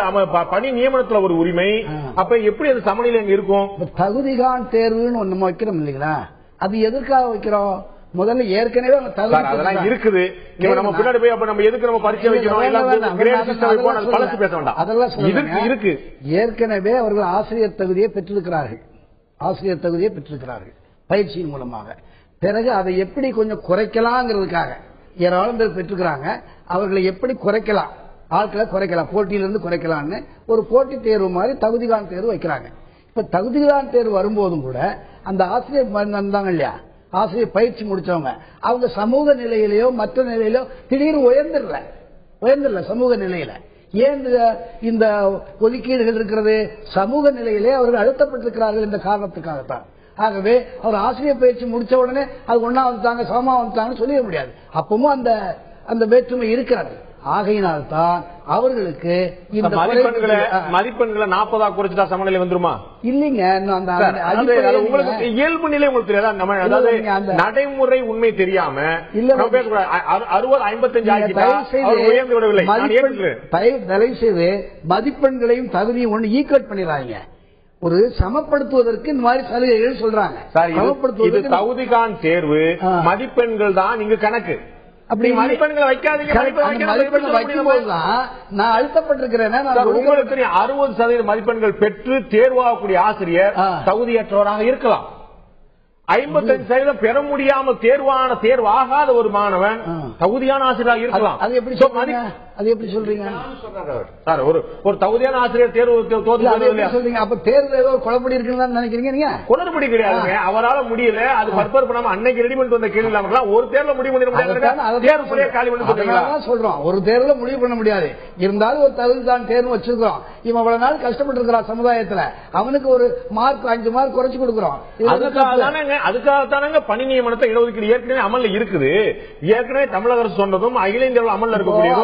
பணி நியமனத்துல ஒரு உரிமை. அப்ப எப்படி அது சமநிலை அங்க இருக்கும்? தகுதிகான் தேர்வுன்னு ஒண்ணு வைக்கிறோம் இல்லைங்களா? அது எதற்காக வைக்கிறோம்? முதல்ல ஏற்கனவே அதெல்லாம் இருக்குது. நம்ம பின்னாடி போய் அப்ப நம்ம எதுக்கு நம்ம பரீட்சை வைக்கணும்? பேச வேண்டாம். அதெல்லாம் இருக்கு. ஏற்கனவே அவர்கள் ஆசிரியர் தகுதியை பெற்றிருக்கிறார்கள். ஆசிரியர் தகுதியை பெற்றிருக்கிறார்கள் பயிற்சியின் மூலமாக. பிறகு அதை எப்படி கொஞ்சம் குறைக்கலாங்கிறதுக்காக ஏராளம் பேர் பெற்றுக்கிறாங்க. அவர்களை எப்படி குறைக்கலாம், ஆட்களை குறைக்கலாம், போட்டியிலிருந்து குறைக்கலாம்னு ஒரு போட்டி தேர்வு மாதிரி தகுதிகான் தேர்வு வைக்கிறாங்க. இப்ப தகுதிகான் தேர்வு வரும்போதும் கூட அந்த ஆசிரியர் வந்தாங்க இல்லையா, ஆசிரியர் பயிற்சி முடிச்சவங்க, அவங்க சமூக நிலையிலேயோ மற்ற நிலையிலோ திடீர்னு உயர்ந்துடல சமூக நிலையில. ஏன் இந்த ஒதுக்கீடுகள் இருக்கிறது? சமூக நிலையிலே அவர்கள் அழுத்தப்பட்டிருக்கிறார்கள் என்ற காரணத்துக்காகத்தான். ஆகவே அவர் ஆசிரியர் பயிற்சி முடிச்ச உடனே அது ஒன்னா வந்துட்டாங்க சமமா வந்துட்டாங்கன்னு சொல்லிட முடியாது. அப்பவும் அந்த வேற்றுமை இருக்கிறது. ஆகையினால்தான் அவர்களுக்கு இந்த மதிப்பெண்களை 40 குறைச்சிட்டா சமநிலை வந்துருமா? இல்லைங்க. உங்களுக்கு இயல்பு நிலை உங்களுக்கு தெரியாதா? நடைமுறை உண்மை தெரியாம 60-55 தயவு செய்து மதிப்பெண்களையும் தகுதியும் ஒண்ணு ஈக்குவேட் பண்ணிடுறாங்க. ஒரு சமப்படுத்துவதற்கு இந்த மாதிரி சலுகைகள் சொல்றாங்க. சமப்படுத்துவதற்கு தகுதிகான் தேர்வு மதிப்பெண்கள் தான் இங்கு கணக்கு. அப்படி மதிப்பெண்களை வைக்காதீங்க. நான் அழுத்தப்பட்டிருக்கிறேன். உங்களுக்கு 60% மதிப்பெண்கள் பெற்று தேர்வாகக்கூடிய ஆசிரியர் தகுதியற்றவராக இருக்கலாம். 55% பெற முடியாமல் தேர்வாகாத ஒரு மாணவன் தகுதியான ஆசிரியராக இருக்கலாம். அது எப்படி சொல்றீங்க சார்? ஒரு தகுதியான ஆசிரியர் தேர்வு சொல்றீங்க. அப்ப தேர்வு ஏதோ குழப்படி இருக்குன்னு நினைக்கிறீங்க? நீங்க குளறுபடி கிடையாதுங்க. அவரால் முடியல, அது பர்பர் பண்ணாம அன்னைக்கு ரெடி பண்ணிட்டு வந்த கேள்வி இல்லாம ஒரு தேர்வுல முடிவு பண்ண முடியாது சொல்றோம். ஒரு தேர்வுல முடிவு பண்ண முடியாது. இருந்தாலும் ஒரு தகுதிதான் தேர்வு வச்சிருக்கிறோம். இவன் இவ்வளவு நாள் கஷ்டப்பட்டு இருக்கிறான் சமுதாயத்துல, அவனுக்கு ஒரு மார்க் 5 மார்க் குறைச்சு கொடுக்கிறோம். அதுக்காகத்தானங்க பணி நியமனத்தை இடஒதுக்கீடு ஏற்கனவே அமல்ல இருக்குது. ஏற்கனவே தமிழக அரசு சொன்னதும் அகில இந்தியாவில் அமல்ல இருக்கக்கூடிய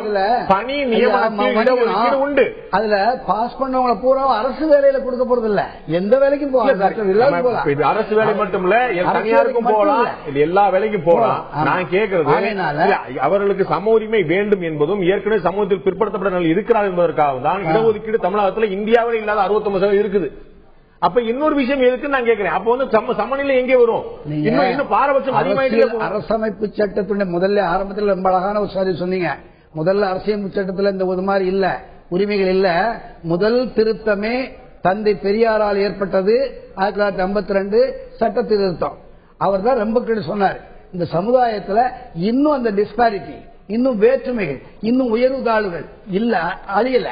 பணி நியமனத்தில் உண்டு. அதுல பாஸ் பண்ணவங்களை பூரா அரசு வேலையில கொடுக்க போறது இல்ல, எந்த வேலைக்கும் போகலாம். இது அரசு வேலை மட்டும் இல்ல, தனியாருக்கும் போகலாம், எல்லா வேலைக்கும் போகலாம். நான் கேட்கறது அவர்களுக்கு சம உரிமை வேண்டும் என்பதும் ஏற்கனவே சமூகத்தில் பிற்படுத்தப்பட்ட நிலையில் இருக்கிறார் என்பதற்காக தான் இடஒதுக்கீடு தமிழகத்தில் இந்தியாவில் இல்லாத 69% இருக்குது. அப்ப இன்னொரு விஷயம் எதுக்கு நான் கேட்கிறேன். அப்ப சமநிலை எங்கே வரும்? இன்னும் பாரபட்சம் அதிகமாயிட்டு அரசமைப்பு சட்டத்துடைய முதல்ல ஆரம்பத்தில் ரொம்ப அழகான ஒரு சாதி சொன்னீங்க. முதல்ல அரசியல் சட்டத்தில் இந்த மாதிரி இல்ல, உரிமைகள் இல்ல. முதல் திருத்தமே தந்தை பெரியாரால் ஏற்பட்டது 1952 சட்ட திருத்தம். அவர் தான் ரொம்ப சொன்னார், இந்த சமுதாயத்துல இன்னும் அந்த டிஸ்பாரிட்டி, இன்னும் வேற்றுமைகள், இன்னும் உயர்வு தாழ்வுகள் இல்ல, அழியல.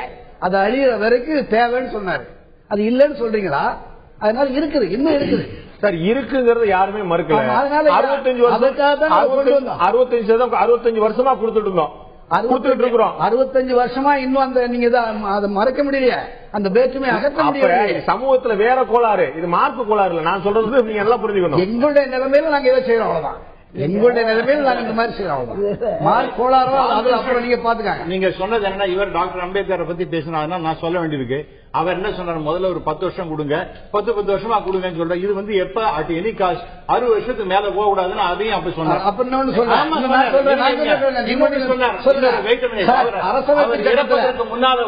அது அழியிற வரைக்கும் தேவைன்னு சொன்னாரு. அது இல்லன்னு சொல்றீங்களா? அதனால இருக்குது, இன்னும் இருக்குது சார். இருக்குங்கிறது யாருமே மறுக்கல. 65 வருஷமா கொடுத்துட்டு இருந்தோம், 65 வருஷமா இன்னும் அந்த நீங்க அதை மறைக்க முடியல, அந்த வேற்றுமை அகற்ற முடியல. சமூகத்துல வேற கோளாறு, இது மார்க்கு கோளாறு இல்ல. நான் சொல்றது நீங்க எல்லாம் புரிஞ்சுக்கணும். எங்களுடைய நிலைமையில நாங்க எதை செய்யறோம் அவ்வளவுதான். எங்களுடைய நிலைமையில் நாங்க இந்த மாதிரி செய்யறோம். மார்க் கோளாரோ அது அப்புறம் நீங்க பாத்துக்காங்க. நீங்க சொன்னது என்ன, இவர் டாக்டர் அம்பேத்கரை பத்தி பேசினாருன்னா நான் சொல்ல வேண்டியிருக்கு. அவர் என்ன சொன்னார், முதல்ல ஒரு 10 வருஷம் கொடுங்க, 10 வருஷமா கொடுங்கன்னு சொல்ற. இது வந்து எப்ப அட் எனி காஸ்ட் 60 வருஷத்துக்கு மேல போக கூடாதுன்னு அதையும் அப்ப சொன்னார். முன்னால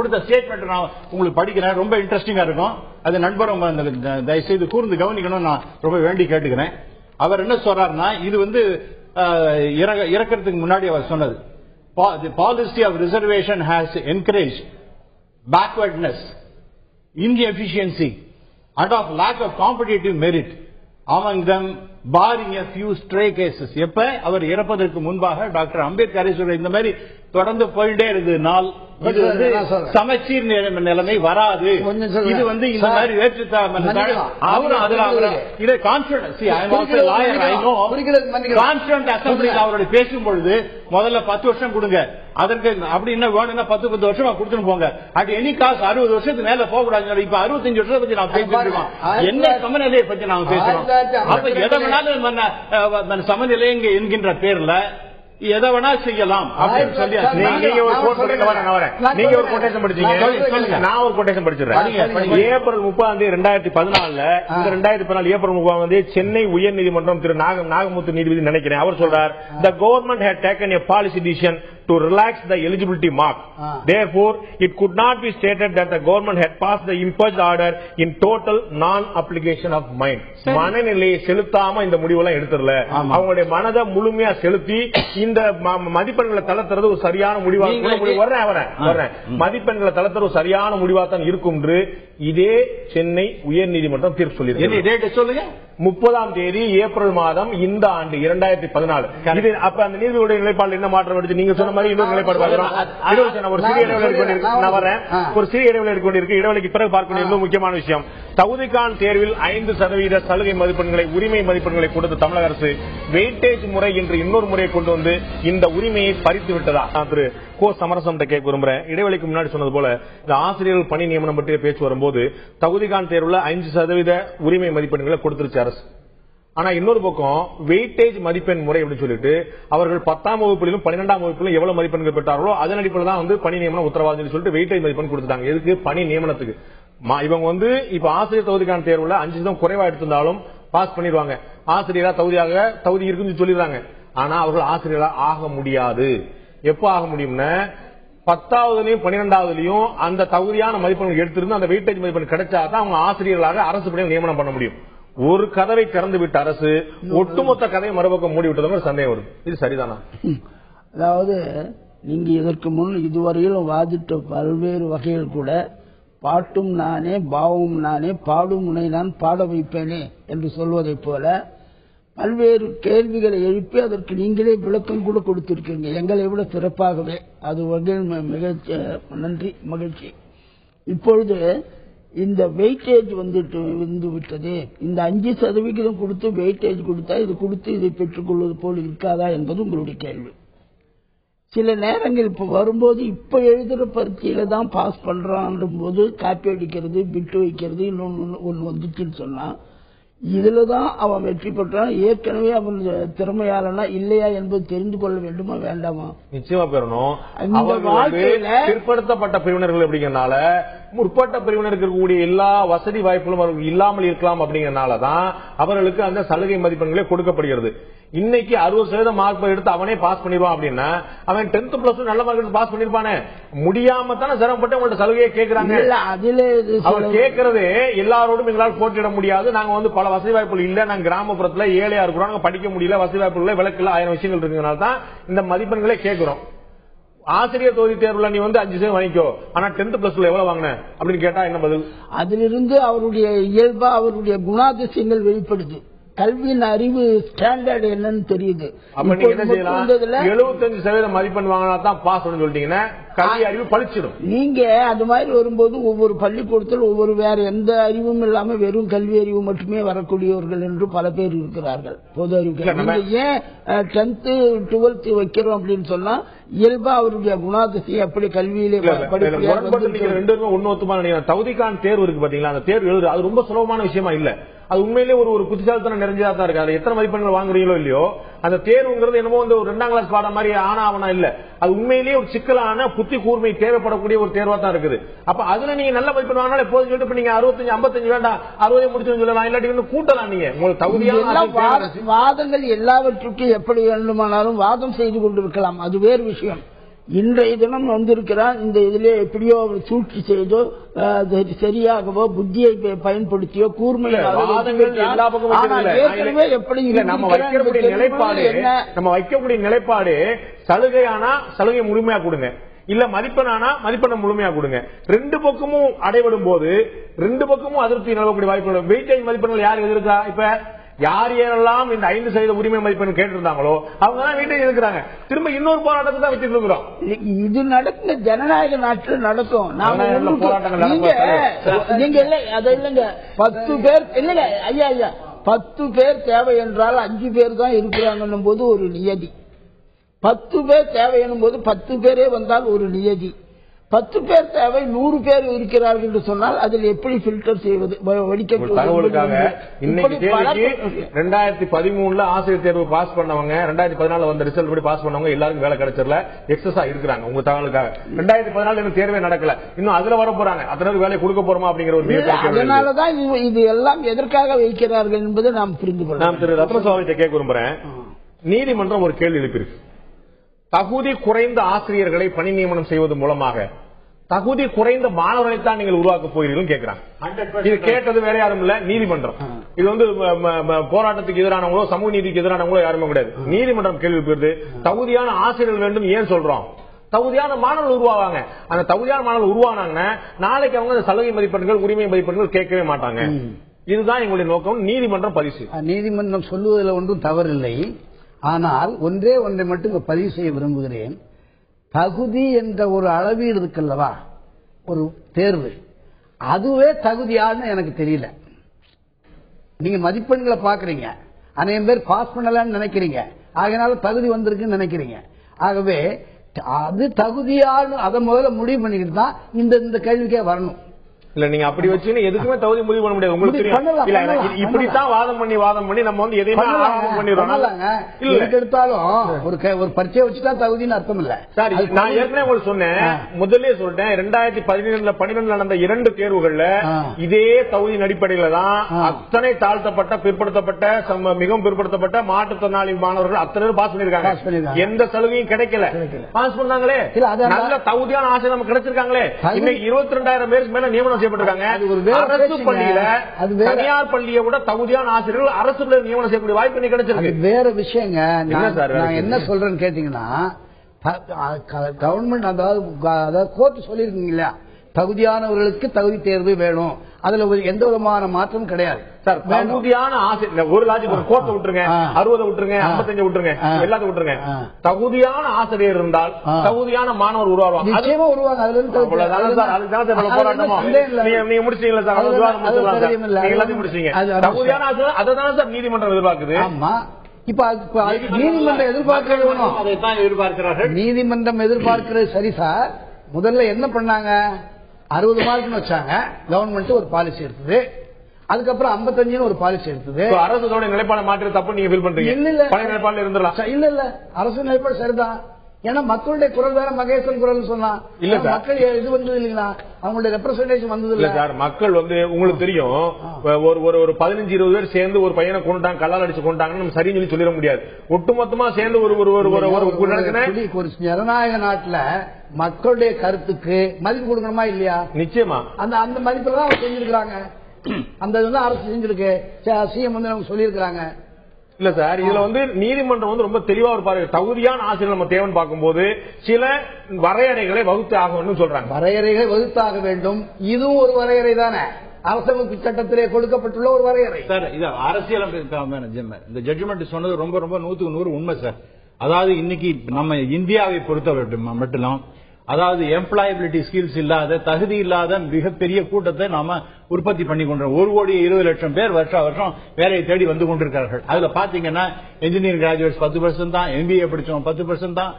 கொடுத்த ஸ்டேட்மெண்ட் நான் உங்களுக்கு படிக்கிறேன், ரொம்ப இன்ட்ரெஸ்டிங்கா இருக்கும். அது நண்பரும் தயவுசெய்து கூர்ந்து கவனிக்கணும், நான் ரொம்ப வேண்டி கேட்டுக்கிறேன். அவர் என்ன சொல்றாருன்னா, இது வந்து இறக்கிறதுக்கு முன்னாடி அவர் சொன்னது, the policy of reservation has encouraged backwardness, inefficiency and of lack of competitive merit among them barring a few stray cases. எப்ப அவர் இறப்பதற்கு முன்பாக டாக்டர் அம்பேத்கர் சொல்ற இந்த மாதிரி தொடர்ந்து போயிட்டே இருந்ததுனால் இது வந்து சமச்சீர் நிலைமை வராது. இது வந்து இந்த மாதிரி அவருடைய பேசும்பொழுது முதல்ல 10 வருஷம் கொடுங்க, அதற்கு அப்படி என்ன வேணும்னா 10 வருஷமா கொடுத்துட்டு போங்க. அட் எனி காஸ்ட் 60 வருஷத்துக்கு மேல போக கூடாது. இப்ப 65 வருஷத்தை பத்தி நான் பேசிட்டு இருக்கோம், என்ன சமநிலையை பத்தி நாங்க பேசுறோம். அப்ப எதை வேணாலும் சமநிலை என்கின்ற பேர்ல எதை வேணா செய்யலாம் அப்படின்னு சொல்லி நீங்க ஒரு கொட்டேஷன் படிச்சீங்க, நான் ஒரு கொட்டேஷன் படிச்சிருக்கேன். ஏப்ரல் 30 2014 இந்த 2014 ஏப்ரல் 30 சென்னை உயர் நீதிமன்றம் திரு நாகமுத்து நீதிபதி நினைக்கிறேன், அவர் சொல்றார், the government had taken a policy decision to relax the eligibility mark. Therefore, it could not be stated that the government had passed the imposed order in total non-application of mind. மனநிலையை செலுத்தாம இந்த முடிவெல்லாம் எடுத்துடல, அவங்களுடைய மனதை முழுமையா செலுத்தி இந்த மதிப்பெண்களை தளர்த்துறது ஒரு சரியான முடிவா மதிப்பெண்களை தளர்த்துறது ஒரு சரியான முடிவா தான் இருக்கும் என்று இதே சென்னை உயர் நீதிமன்றம் தீர்ப்பு சொல்லியிருக்கு. 30 ஏப்ரல் மாதம் இந்த ஆண்டு 2014. அப்ப அந்த நீதிபதியுடைய நிலைப்பாடு என்ன மாற்றம் எடுத்து நீங்க சொன்ன மாதிரி இன்னொரு நிலைப்பாடு பார்க்கிறோம். ஒரு சிறிய இடைவெளி எடுத்துக்கொண்டிருக்கு. இடைவெளிக்கு பிறகு பார்க்க முக்கியமான விஷயம், தகுதிக்கான தேர்வில் 5% சலுகை மதிப்பெண்களை உரிமை மதிப்பெண்களை கொடுத்த தமிழக அரசு வெயிட்டேஜ் முறை என்று இன்னொரு முறையை கொண்டு வந்து இந்த உரிமையை பறித்து விட்டதா? திரு கோ சமரசம் கேட்க விரும்புறேன். இடைவெளிக்கு முன்னாடி சொன்னது போல இந்த ஆசிரியர்கள் பணி நியமனம் பற்றிய பேச்சு வரும்போது தகுதிக்கான தேர்வுல 5% உரிமை மதிப்பெண்களை கொடுத்துருச்சு அரசு. ஆனா இன்னொரு பக்கம் வெயிட்டேஜ் மதிப்பெண் முறை அப்படின்னு சொல்லிட்டு அவர்கள் 10ஆம் வகுப்பிலும் 12ஆம் வகுப்பிலும் எவ்வளவு மதிப்பெண்கள் பெற்றார்களோ அதன் அடிப்படையில் தான் வந்து பணி நியமனம் உத்தரவாதம் சொல்லிட்டு வெயிட்டேஜ் மதிப்பெண் கொடுத்துட்டாங்க. எதுக்கு? பணி நியமனத்துக்கு. இவங்க வந்து இப்ப ஆசிரியர் தகுதிக்கான தேர்வுல 5% குறைவா எடுத்திருந்தாலும் பாஸ் பண்ணிடுவாங்க, ஆசிரியரா தகுதி இருக்குன்னு சொல்லிடுறாங்க. ஆனா அவர்கள் ஆசிரியரா ஆக முடியாது. எப்ப ஆக முடியும்னா 10ஆவதுலயும் 12ஆவதுலயும் அந்த தகுதியான மதிப்பெண்கள் எடுத்திருந்து அந்த வெயிட்டேஜ் மதிப்பெண் கிடைச்சாதான் அவங்க ஆசிரியர்களாக அரசு பணியில் நியமனம் பண்ண முடியும். ஒரு கதவை திறந்து விட்ட அரசு ஒட்டுமொத்த கதையை மறுபக்கம் மூடி விட்டது சந்தேகம் வருது. இது சரிதானா? அதாவது நீங்க இதற்கு முன் இதுவரையிலும் வாதிட்ட பல்வேறு வகைகள் கூட பாட்டும் நானே பாவமும் நானே பாடும் முனை நான் பாட வைப்பேனே என்று சொல்வதை போல பல்வேறு கேள்விகளை எழுப்பி அதற்கு நீங்களே விளக்கம் கூட கொடுத்திருக்கீங்க, எங்களை விட சிறப்பாகவே. அது வகையில் நன்றி, மகிழ்ச்சி. இப்பொழுது இந்த வெயிட்டேஜ் வந்து விட்டது, இந்த 5% கொடுத்து வெயிட்டேஜ் கொடுத்தா இது கொடுத்து இதை பெற்றுக் கொள்வது போல் இருக்காதா என்பது உங்களுடைய கேள்வி. சில நேரங்கள் இப்ப வரும்போது இப்ப எழுதுற பரீட்சையில தான் பாஸ் பண்றான் போது காப்பி அடிக்கிறது, பிட்டு வைக்கிறது, இன்னொன்னு வந்துச்சுன்னு சொன்னா இதுலதான் அவன் வெற்றி பெற்றான். ஏற்கனவே அவன் திறமையாளனா இல்லையா என்பது தெரிந்து கொள்ள வேண்டுமா வேண்டாமா? நிச்சயமா பெறணும். பிற்படுத்தப்பட்ட பிரிவினர்கள் அப்படிங்கறனால முற்பட்ட பிரிவினருக்கு இருக்கக்கூடிய எல்லா வசதி வாய்ப்புகளும் அவர்களுக்கு இல்லாமல் இருக்கலாம். அப்படிங்கறனாலதான் அவர்களுக்கு அந்த சலுகை மதிப்பெண்களே கொடுக்கப்படுகிறது. இன்னைக்கு 60% மார்க் எடுத்து அவனே பாஸ் பண்ணிடுவான் அப்படின்னா அவன் 10th plus நல்ல மார்க் பாஸ் பண்ணிருப்பானே, முடியாம தானே சிரமப்பட்டு உங்கள்ட்ட சலுகையை கேட்கிறாங்க. அவர் கேட்கறது எல்லாரோடும் எங்களால் போட்டியிட முடியாது, நாங்க வந்து பல வசதி வாய்ப்புகள் இல்ல, நாங்க கிராமப்புறத்துல ஏழையா இருக்கிறோம், நாங்க படிக்க முடியல, வசதி வாய்ப்புகள் விளக்குல 1000 விஷயங்கள் இருக்கிறதுனால தான் இந்த மதிப்பெண்களே கேட்கிறோம். ஆசிரியர் தொகுதி தேர்வுல நீ வந்து 5% வாங்கிக்கோ, ஆனா 10th plus எவ்வளவு வாங்கின அப்படின்னு கேட்டா என்ன பதில்? அதிலிருந்து அவருடைய இயல்பா அவருடைய குணாதிசயங்கள் வெளிப்படுது, கல்வியின் அறிவு ஸ்டாண்டர்ட் என்னன்னு தெரியுது. அப்ப நீங்க என்ன செய்யலாம், 75% மதிப்பெண் வாங்கினா தான் பாஸ் சொல்லிட்டீங்கன்னா கல்வி அறிவு பழிச்சிடும். நீங்க அது மாதிரி வரும்போது ஒவ்வொரு பள்ளிக்கூடத்தில் ஒவ்வொரு வேற எந்த அறிவும் இல்லாம வெறும் கல்வி அறிவு மட்டுமே வரக்கூடியவர்கள் என்று பல பேர் இருக்கிறார்கள். பொது அறிவு ஏன் 10th 12th வைக்கிறோம் அப்படின்னு சொன்னா இயல்பா அவருடைய குணாதிசை அப்படி கல்வியிலே தகுதிக்கான தேர்வு இருக்கு பாத்தீங்களா, அந்த தேர்வு எழுது அது ரொம்ப சுலபமான விஷயமா இல்ல. அது உண்மையிலேயே ஒரு புத்திசாலித்தனம் நிறைஞ்சதா தான் இருக்கு. அது எத்தனை மதிப்பெண்கள் வாங்குறீங்களோ இல்லையோ, அந்த தேர்வுங்கிறது என்னமோ வந்து ஒரு 2ஆம் கிளாஸ் பாடம் மாதிரி ஆனா இல்ல. அது உண்மையிலேயே ஒரு சிக்கலான புத்தி கூர்மை தேவைப்படக்கூடிய ஒரு தேர்வா தான் இருக்குது. அப்ப அதுல நீங்க நல்ல மதிப்பெண் வாங்கினாலும் எப்போதும் சொல்லிட்டு இப்ப நீங்க 65 55 வேண்டாம் 60 முடிச்சு சொல்லலாம், இல்லாட்டி கூட்டலாம். நீங்க உங்களுக்கு தகுதியான வாதங்கள் எல்லாவற்றுக்கும் எப்படி வேண்டுமானாலும் வாதம் செய்து கொண்டிருக்கலாம், அது வேறு விஷயம். இன்றைய தினம் வந்திருக்கிறார் இந்த இதிலே எப்படியோ சூழ்ச்சி செய்தோ சரியாகவோ புத்தியை பயன்படுத்தியோ கூர்மையாக எப்படி நம்ம வைக்கக்கூடிய நிலைப்பாடு சலுகையானா சலுகை முழுமையா கொடுங்க, இல்ல மதிப்பெண்ணானா மதிப்பெண்ணை முழுமையா கொடுங்க. ரெண்டு பக்கமும் அடைபடும் போது ரெண்டு பக்கமும் அதிருப்தி நிலவக்கூடிய வாய்ப்பு. வெயிட்டேஜ் மதிப்பெண்கள் யார் எதிர்க்கா? இப்ப யார் யாரெல்லாம் இந்த 5% உரிமை மதிப்பெண் கேட்டிருந்தாங்களோ அவங்க தான் வீட்டை எதிர்க்கிறாங்க. திரும்ப இன்னொரு போராட்டத்தை தான் வச்சுட்டு இருக்கிறோம். இது நடக்கும், ஜனநாயக நாட்டில் நடக்கும். நீங்க இல்ல அதை இல்லைங்க 10 பேர் இல்லைங்க ஐயா 10 பேர் தேவை என்றால் 5 பேர் தான் இருக்கிறாங்கன்னும் போது ஒரு நியதி. 10 பேர் தேவை எனும் போது 10 பேரே வந்தால் ஒரு நியதி. 10 பேர் தேவை 100 பேர் இருக்கிறார்கள் என்று சொன்னால் அதில் எப்படி ஃபில்டர் செய்வது? தகவலுக்காக இன்னைக்கு 2013 ஆசிரியர் தேர்வு பாஸ் பண்ணவங்க 2014 வந்த ரிசல்ட் படி பாஸ் பண்ணவங்க எல்லாருக்கும் வேலை கிடைச்சிடல, எக்ஸஸா இருக்கிறாங்க. உங்க தகவலுக்காக 2014 தேர்வே நடக்கல, இன்னும் அதுல வர போறாங்க. அத்தனை வேலை கொடுக்க போறோமா அப்படிங்கிற ஒரு அதனாலதான் இது எல்லாம் எதற்காக வைக்கிறார்கள் என்பதை நாம் புரிந்து கொள்ளலாம். நான் திரு ரத்னசுவாமிகிட்ட கேட்க விரும்புறேன். நீதிமன்றம் ஒரு கேள்வி எழுப்பியிருக்கு. தகுதி குறைந்த ஆசிரியர்களை பணி நியமனம் செய்வது மூலமாக தகுதி குறைந்த மாணவர்களைத்தான் நீங்கள் உருவாக்க போகிறீர்கள் கேட்கிறாங்க. இது கேட்டது வேற யாரும் இல்ல, நீதிமன்றம். இது வந்து போராட்டத்துக்கு எதிரானவங்களோ சமூக நீதிக்கு எதிரானவங்களோ யாருமே கிடையாது. நீதிமன்றம் கேள்வி எழுப்புகிறது. தகுதியான ஆசிரியர்கள் வேண்டும் ஏன் சொல்றோம்? தகுதியான மாணவர்கள் உருவாவாங்க. அந்த தகுதியான மாணவர்கள் உருவானாங்கன்னா நாளைக்கு அவங்க சலுகை மதிப்பெண்கள் உரிமை மதிப்பெண்கள் கேட்கவே மாட்டாங்க. இதுதான் எங்களுடைய நோக்கம். நீதிமன்றம் பதிவு நீதிமன்றம் சொல்லுவதில் ஒன்றும் தவறில்லை. ஆனால் ஒன்றை மட்டும் பதிவு செய்ய விரும்புகிறேன். தகுதி என்ற ஒரு அளவீடு இருக்குல்லவா, ஒரு தேர்வு, அதுவே தகுதியான்னு எனக்கு தெரியல. நீங்க மதிப்பெண்களை பாக்குறீங்க, அநேகம் பேர் பாஸ் பண்ணலான்னு நினைக்கிறீங்க, ஆகையினால தகுதி வந்திருக்குன்னு நினைக்கிறீங்க. ஆகவே அது தகுதியான்னு அதை முதல்ல முடிவு பண்ணிக்கிட்டு தான் இந்த கேள்விக்கே வரணும். இல்ல நீங்க அப்படி வச்சு எதுக்குமே தகுதி முடிவு பண்ண முடியாது. உங்களுக்கு தெரியும் இப்படித்தான் வாதம் பண்ணி நம்ம வந்து எதையுமே எடுத்தாலும் ஒரு பரீட்சை வச்சுட்டா தகுதின்னு அர்த்தம் இல்ல. சார் நான் ஏற்கனவே உங்களுக்கு சொன்னேன், முதல்ல சொல்லிட்டேன். 2012 நடந்த 2 தேர்வுகள்ல இதே தகுதியின் அடிப்படையில தான் அத்தனை தாழ்த்தப்பட்ட பிற்படுத்தப்பட்ட மிகவும் பிற்படுத்தப்பட்ட மாற்றுத்திறனாளி மாணவர்கள் அத்தனை பாஸ் பண்ணிருக்காங்க. எந்த சலுகையும் கிடைக்கல, பாஸ் பண்ணாங்களே. நல்ல தகுதியான ஆசை நமக்கு கிடைச்சிருக்காங்களே. இன்னைக்கு 22,000 பேருக்கு மேல நியமனம் அரசு பள்ளியில தனியார் பள்ளியை விட தகுதியான ஆசிரியர்கள் அரசு பள்ளியில் நியமனம் செய்யக்கூடிய வாய்ப்பு கிடைச்சிருக்கு. வேற விஷயங்க. நான் என்ன சொல்றேன்னு கேட்டீங்கன்னா, கவர்மெண்ட் அதாவது கோர்ட் சொல்லிருக்கீங்களா, தகுதியானவர்களுக்கு தகுதி தேர்வு வேணும், அதுல எந்த விதமான மாற்றம் கிடையாது. சார் தகுதியான ஆசிரியர் ஒரு லாஜிக், கோர்ட்டை விட்டுருங்க, 60 விட்டுருங்க, 55 விட்டுருங்க, எல்லாத்தையும் விட்டுருங்க. தகுதியான ஆசிரியர் இருந்தால் தகுதியான மாணவர் உருவாங்க. நிச்சயமா உருவாங்க. நீங்க முடிச்சீங்களா சார்? எல்லாத்தையும் முடிச்சீங்க. தகுதியான ஆசிரியர் அதை தானே சார் நீதிமன்றம் எதிர்பார்க்குது. ஆமா, இப்ப நீதிமன்றம் எதிர்பார்க்கிறார்கள். நீதிமன்றம் எதிர்பார்க்கிறது சரி சார். முதல்ல என்ன பண்ணாங்க, 60 மார்க்னு வச்சாங்க. கவர்மெண்ட் ஒரு பாலிசி எடுத்தது. அதுக்கப்புறம் 55 ஒரு பாலிசி எடுத்தது. அரசோட நிலைப்பாடு மாற்ற தப்பு நீங்க ஃபீல் பண்றீங்க? இல்ல பழைய நிலைப்பாடு இருந்துடலாம். இல்ல அரசு நிலைப்பாடு சரிதான். ஏன்னா மக்களுடைய குரல் வேற மகேசன் குரல் சொன்னா இல்ல, மக்கள் இது வந்தது இல்லைங்களா, அவங்களுடைய ரெப்ரசன்டேஷன் வந்தது இல்ல சார். மக்கள் வந்து உங்களுக்கு தெரியும், ஒரு 15-20 பேர் சேர்ந்து ஒரு பையனை கொண்டாங்க, கல்லால் அடிச்சு கொண்டாங்கன்னு நம்ம சரின்னு சொல்லி சொல்லிட முடியாது. ஒட்டுமொத்தமா சேர்ந்து ஒரு ஜனநாயக நாட்டுல மக்களுடைய கருத்துக்கு மதிப்பு கொடுக்கணுமா இல்லையா? நிச்சயமா அந்த மதிப்புல தான் அவங்க செஞ்சிருக்காங்க. அந்த அரசு செஞ்சிருக்கு, சிஎம் வந்து அவங்க சொல்லியிருக்காங்க. இல்ல சார், இதுல வந்து நீதிமன்றம் வந்து ரொம்ப தெளிவா இருப்பாரு. தகுதியான ஆசிரியர் நம்ம தேவன் பார்க்கும்போது சில வரையறைகளை வகுத்து ஆக வேண்டும் சொல்றாங்க. வரையறைகளை வகுத்தாக வேண்டும். இதுவும் ஒரு வரையறை தானே, அரசமைப்பு சட்டத்திலே கொடுக்கப்பட்டுள்ள ஒரு வரையறை சார். இது அரசியல் இந்த ஜட்ஜ்மெண்ட் சொன்னது ரொம்ப ரொம்ப 100% உண்மை சார். அதாவது இன்னைக்கு நம்ம இந்தியாவை பொறுத்த மட்டும் அதாவது எம்ப்ளாயபிலிட்டி ஸ்கில்ஸ் இல்லாத, தகுதி இல்லாத மிகப்பெரிய கூட்டத்தை நாம உற்பத்தி பண்ணி கொண்டோம். 1,70,00,000 பேர் வருஷம் வேலையை தேடி வந்து கொண்டிருக்கிறார்கள். அதுல பாத்தீங்கன்னா இன்ஜினியரிங் கிராஜுவேட்ஸ் 10% தான், MBA படிச்சவங்க 10% தான்,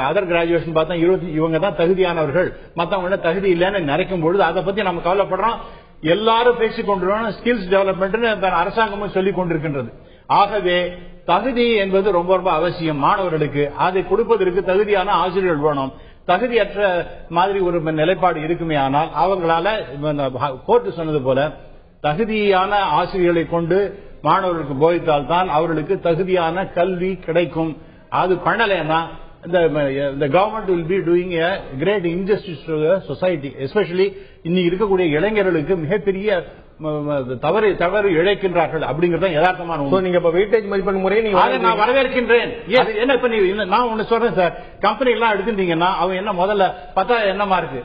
அதர் கிராஜுவேஷன் பார்த்தா இவங்க தான் தகுதியானவர்கள், மற்றவங்க தகுதி இல்லைன்னு நினைக்கும் பொழுது அதை பத்தி நம்ம கவலைப்படுறோம். எல்லாரும் பேசிக் கொண்டிருக்கோம். ஸ்கில்ஸ் டெவலப்மெண்ட் அரசாங்கமும் சொல்லிக் கொண்டிருக்கின்றது. ஆகவே தகுதி என்பது ரொம்ப ரொம்ப அவசியம் மாணவர்களுக்கு. அதை கொடுப்பதற்கு தகுதியான ஆசிரியர்கள் வேணும். தகுதியற்ற மாதிரி ஒரு நிலைப்பாடு இருக்குமே ஆனால் அவங்களால கோர்ட் சொன்னது போல தகுதியான ஆசிரியர்களை கொண்டு மாணவர்களுக்கு போதித்தால்தான் அவர்களுக்கு தகுதியான கல்வி கிடைக்கும். அது பண்ணலைன்னா the government will be doing a great injustice to the society, especially இன்னைக்கு இருக்கக்கூடிய இளைஞர்களுக்கு மிகப்பெரிய தவறு இழைக்கின்றார்கள் அப்படிங்கறத யதார்த்தமான. நீங்க இப்ப வெயிட்டேஜ் மதிப்பெண் முறையை நான் வரவேற்கின்றேன். என்ன இப்ப நான் ஒண்ணு சொல்றேன் சார், கம்பெனி எல்லாம் எடுத்துட்டீங்கன்னா அவங்க என்ன முதல்ல 10 என்ன மார்க்கு,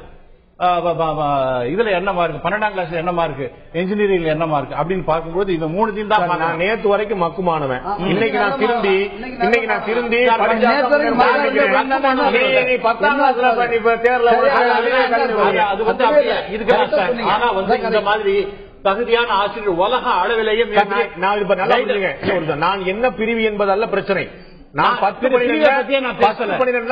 இதுல என்ன மார்க், 12ஆம் கிளாஸ்ல என்ன மார்க், என்ஜினியரிங்ல என்ன மார்க் அப்படின்னு பார்க்கும்போது இந்த 3 தான். நான் நேத்து வரைக்கும் மக்குமானவன், இன்னைக்கு நான் திரும்பி நீ 10ஆம் கிளாஸ்ல ஆனா வந்து இந்த மாதிரி தகுதியான ஆசிரியர் உலக அளவிலேயே நான் என்ன பிரிவு என்பதல்ல பிரச்சனை. நான் 10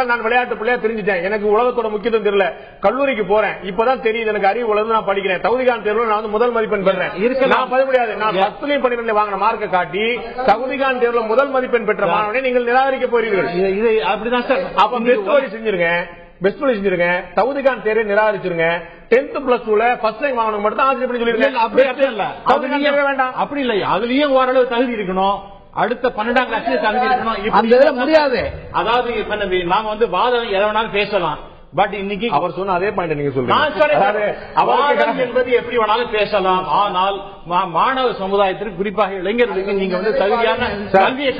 நான் விளையாட்டு பிள்ளையா தெரிஞ்சுட்டேன். எனக்கு உலகத்தோட முக்கியத்துவம் தெரியல. கல்லூரிக்கு போறேன், இப்பதான் தெரியுது எனக்கு அறிவு உலகம். நான் படிக்கிறேன், தகுதிகான் தேர்வு நான் வந்து முதல் மதிப்பெண் பெறேன். நான் பதில் முடியாது. நான் 10 12 வாங்கின மார்க்கை காட்டி தகுதிகான் தேர்வுல முதல் மதிப்பெண் பெற்ற மாணவனை நீங்கள் நிராகரிக்க போறீர்கள். இது அப்படிதான் சார். அப்ப பெஸ்ட் வழி செஞ்சிருங்க, தகுதிகான் தேர்வை நிராகரிச்சிருங்க. 10th plus 2ல ஃபர்ஸ்ட் டைம் வாங்கணும் மட்டும் தான் ஆசிரியர் பண்ணி சொல்லிருக்கேன். வேண்டாம் அப்படி இல்லை, அதுலயும் ஓரளவு தகுதி இருக்கணும். அடுத்த 12ஆம் கிளாஸ்ல தகுதி இருக்கணும். முடியாது. அதாவது நாம வந்து வாதம் எதை வேணாலும் பேசலாம். பட் இன்னைக்கு அவர் சொன்ன அதே பாயிண்ட் நீங்க சொல்லுங்க. என்பது எப்படி வேணாலும் பேசலாம். ஆனால் மாணவ சமுதாயத்திற்கு குறிப்பாக இளைஞர்களுக்கு நீங்க வந்து தகுதியான கல்வியை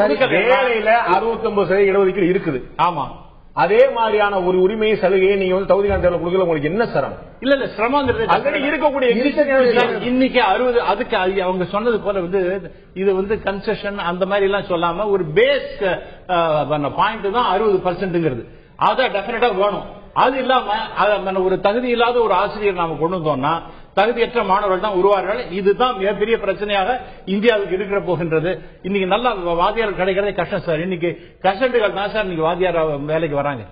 வேலையில 69% இடஒதுக்கீடு இருக்குது. ஆமா, அதே மாதிரியான ஒரு உரிமையை சலுகையை நீங்க வந்து தகுதிகான் தேர்வுல கொடுக்கல. உங்களுக்கு என்ன சிரமம்? இல்ல சிரமங்கிறது இருக்கக்கூடிய இன்னைக்கு 60 அதுக்கு அவங்க சொன்னது போல வந்து இது வந்து கன்செஷன் அந்த மாதிரி எல்லாம் சொல்லாம ஒரு பேஸ் பாயிண்ட் தான் 60%. அதான் டெஃபினட்டா வேணும். அது இல்லாம ஒரு தகுதி இல்லாத ஒரு ஆசிரியர் நாம கொண்டு வந்தோம்னா தகுதியற்ற மாணவர்கள் தான் உருவார்கள். இதுதான் மிகப்பெரிய பிரச்சனையாக இந்தியாவுக்கு இருக்கிற போகின்றது. இன்னைக்கு நல்ல வாத்தியார் கிடைக்கிறதே கஷ்டம் சார். இன்னைக்கு கஷண்டுகள் தான் சார் இன்னைக்கு வாத்தியார் வேலைக்கு வராங்க.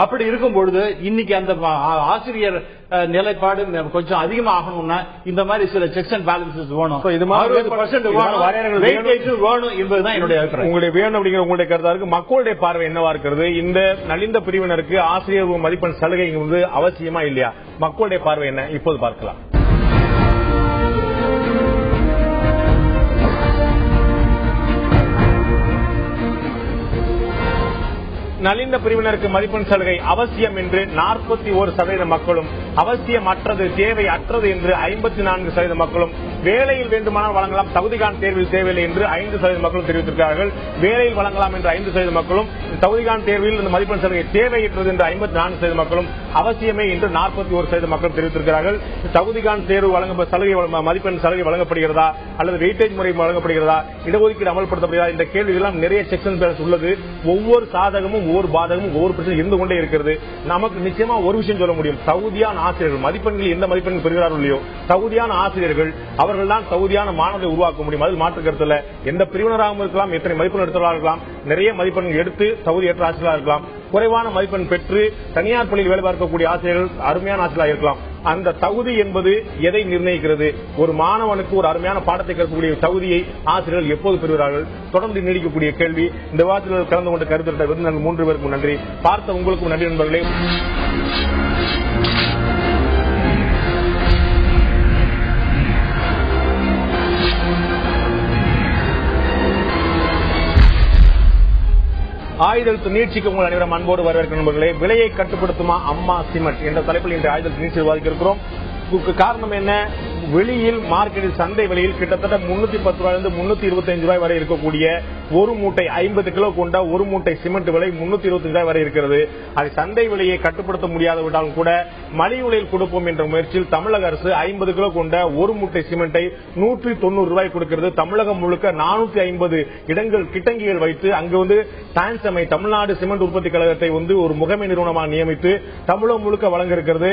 அப்படி இருக்கும் பொழுது இன்னைக்கு அந்த ஆசிரியர் நிலைப்பாடு கொஞ்சம் அதிகமா ஆகணும்னா இந்த மாதிரி சில செக்ஸ் அண்ட் பேலன்சஸ் வேணும். இது 60% வேணும் என்பதுதான் என்னுடைய அபிப்பிராயம். உங்களுடைய வேணும் அப்படிங்கிற உங்களுடைய கருத்தா இருக்கு. மக்களுடைய பார்வை என்னவா இருக்கிறது? இந்த நலிந்த பிரிவினருக்கு ஆசிரியர் மதிப்பெண் சலுகை வந்து அவசியமா இல்லையா? மக்களுடைய பார்வை என்ன? இப்போது பார்க்கலாம். நலிந்த பிரிவினருக்கு மதிப்பெண் சலுகை அவசியம் என்று 41% மக்களும், அவசியமற்றது தேவை அற்றது என்று 54% மக்களும், வேலையில் வேண்டுமானால் வழங்கலாம், தகுதிகான் தேர்வில் தேவையில்லை என்று 5% மக்களும் தெரிவித்திருக்கிறார்கள். வேலையில் வழங்கலாம் என்று 5% மக்களும், தகுதிகான் தேர்வில் இந்த மதிப்பெண் சலுகை தேவையற்றது என்று 54% மக்களும், அவசியமே என்று 41% மக்களும் தெரிவித்திருக்கிறார்கள். தகுதிகான் தேர்வு மதிப்பெண் சலுகை வழங்கப்படுகிறதா அல்லது வெயிட்டேஜ் முறை வழங்கப்படுகிறதா, இடஒதுக்கீடு அமல்படுத்தப்படுகிறதா, இந்த கேள்விகள் நிறைய செக்ஷன் உள்ளது. ஒவ்வொரு சாதகமும் ஒவ்வொரு பாதகமும் ஒவ்வொரு பிரச்சனை இருந்து கொண்டே இருக்கிறது. நமக்கு நிச்சயமா ஒரு விஷயம் சொல்ல முடியும். தகுதியான ஆசிரியர்கள் மதிப்பெண்கள் எந்த மதிப்பெண்கள் பெறுகிறார்கள் இல்லையோ, தகுதியான ஆசிரியர்கள் அவர்கள் தான் தகுதியான மாணவர்களை உருவாக்க முடியும். அதில் மாற்று கருத்துல எந்த பிரிவினராகவும் இருக்கலாம், எத்தனை மதிப்பெண் எடுத்தவர்களாக இருக்கலாம், நிறைய மதிப்பெண்கள் எடுத்து தகுதியற்ற ஆசிரியராக இருக்கலாம், குறைவான மதிப்பெண் பெற்று தனியார் பள்ளியில் வேலை பார்க்கக்கூடிய ஆசிரியர்கள் அருமையான ஆசிரியராக இருக்கலாம். அந்த தகுதி என்பது எதை நிர்ணயிக்கிறது? ஒரு மாணவனுக்கு ஒரு அருமையான பாடத்தை கற்கக்கூடிய தகுதியை ஆசிரியர்கள் எப்போது பெறுகிறார்கள்? தொடர்ந்து நீடிக்கக்கூடிய கேள்வி. இந்த விவாதத்தில் கலந்து கொண்ட கருத்து விருந்தினர்கள் 3 பேருக்கும் நன்றி. பார்த்த உங்களுக்கும் நன்றி நண்பர்களே. ஆயுதெழுத்து நீட்சிக்கு உங்கள் அனைவரும் அன்போடு வரவேற்கிற நண்பர்களே. விலையை கட்டுப்படுத்துமா அம்மா சிமெண்ட் என்ற தலைப்பில் இன்று ஆயுதெழுத்து நீட்சி விவாதிக்க இருக்கிறோம். காரணம் என்ன? வெளியில் மார்க்கெட்டில் சந்தை விலையில் கிட்டத்தட்ட 310 ரூபாயிலிருந்து 325 ரூபாய் வரை இருக்கக்கூடிய ஒரு மூட்டை 50 கிலோ கொண்ட ஒரு மூட்டை சிமெண்ட் விலை 325 ரூபாய் வரை இருக்கிறது. அதை சந்தை விலையை கட்டுப்படுத்த முடியாதவிட்டாலும் கூட மலிவு விலையில் கொடுப்போம் என்ற முயற்சியில் தமிழக அரசு 50 கிலோ கொண்ட ஒரு மூட்டை சிமெண்டை 190 ரூபாய் கொடுக்கிறது. தமிழகம் முழுக்க 450 இடங்கள் கிட்டங்கிகள் வைத்து அங்கு டான்சமை தமிழ்நாடு சிமெண்ட் உற்பத்தி கழகத்தை ஒரு முகமை நிறுவனமாக நியமித்து தமிழகம் முழுக்க வழங்க இருக்கிறது.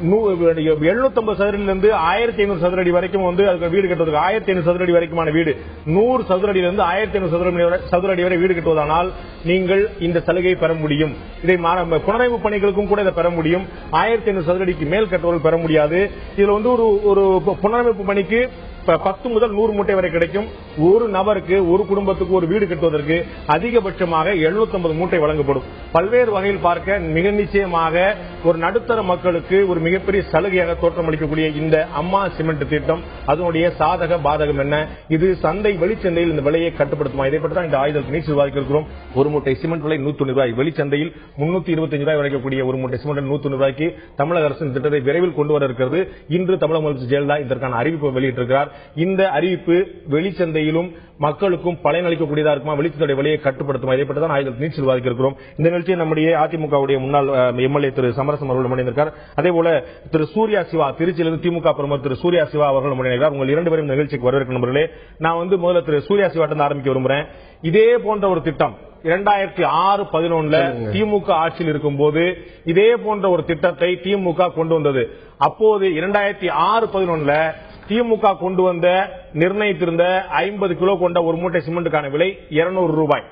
750 சதுரடியிலிருந்து 1500 சதுர அடி வரைக்கும் அதுக்கு வீடு கட்டுவதற்கு 1500 சதுர அடி வரைக்குமான வீடு 100 சதுர அடியிலிருந்து 1500 சதுர அடி வரை வீடு கட்டுவதானால் நீங்கள் இந்த சலுகையை பெற முடியும். இதை புனரமைப்பு பணிகளுக்கும் கூட இதை பெற முடியும். 1500 சதுர அடிக்கு மேல் கட்டுவர்கள் பெற முடியாது. இதுல ஒரு புனரமைப்பு பணிக்கு 10 முதல் 100 மூட்டை வரை கிடைக்கும். ஒரு நபருக்கு ஒரு குடும்பத்துக்கு ஒரு வீடு கட்டுவதற்கு அதிகபட்சமாக 750 மூட்டை வழங்கப்படும். பல்வேறு வகையில் பார்க்க மிக நிச்சயமாக ஒரு நடுத்தர மக்களுக்கு ஒரு மிகப்பெரிய சலுகையாக தோற்றமளிக்கக்கூடிய இந்த அம்மா சிமெண்ட் திட்டம் அதனுடைய சாதக பாதகம் என்ன? இது சந்தை வெளிச்சந்தையில் இந்த விலையை கட்டுப்படுத்துமா? இதை பற்றி தான் இந்த ஆயுதத்தில் நீச்சு விவாதிக்கிறோம். ஒரு மூட்டை சிமெண்ட் விலை 190 ரூபாய், வெளிச்சந்தையில் 325 ரூபாய் வரைக்கக்கூடிய ஒரு மூட்டை சிமெண்ட் 190 ரூபாய்க்கு தமிழக அரசு திட்டத்தை விரைவில் கொண்டு வர இருக்கிறது. இன்று தமிழக முதலமைச்சர் ஜெயலலிதா இதற்கான அறிவிப்பை வெளியிட்டிருக்கிறார். இந்த அறிவிப்பு வெளிச்சந்தையிலும் மக்களுக்கும் பலனளிக்கக்கூடியதா இருக்குமா? வெளிச்சந்தைய விலையை கட்டுப்படுத்துமா? இதை பற்றி தான் ஆயுதத்தில் நீச்சு விவாதிக்கிறோம். இந்த நிகழ்ச்சியை நம்முடைய அதிமுகவுடைய முன்னாள் எம்எல்ஏ திரு சமரசம் அவர்கள் முன்னிருக்கிறார். அதே போல திரு சூர்யா சிவா, திருச்சியிலிருந்து திமுக பிரமுகர் திரு சூர்யா சிவா அவர்கள் முன்னிருக்கிறார். உங்கள் இரண்டு பேரும் நிகழ்ச்சிக்கு வரவேற்கும் நண்பர்களே. நான் முதல்ல திரு சூர்யா சிவாட்ட ஆரம்பிக்க விரும்புகிறேன். இதே போன்ற ஒரு திட்டம் 2006-11 திமுக ஆட்சியில் இருக்கும் போது இதே போன்ற ஒரு திட்டத்தை திமுக கொண்டு வந்தது. அப்போது 2006-11 திமுக கொண்டு வந்த நிர்ணயித்திருந்த 50 கிலோ கொண்ட ஒரு மூட்டை சிமெண்ட்டுக்கான விலை 200 ரூபாய்.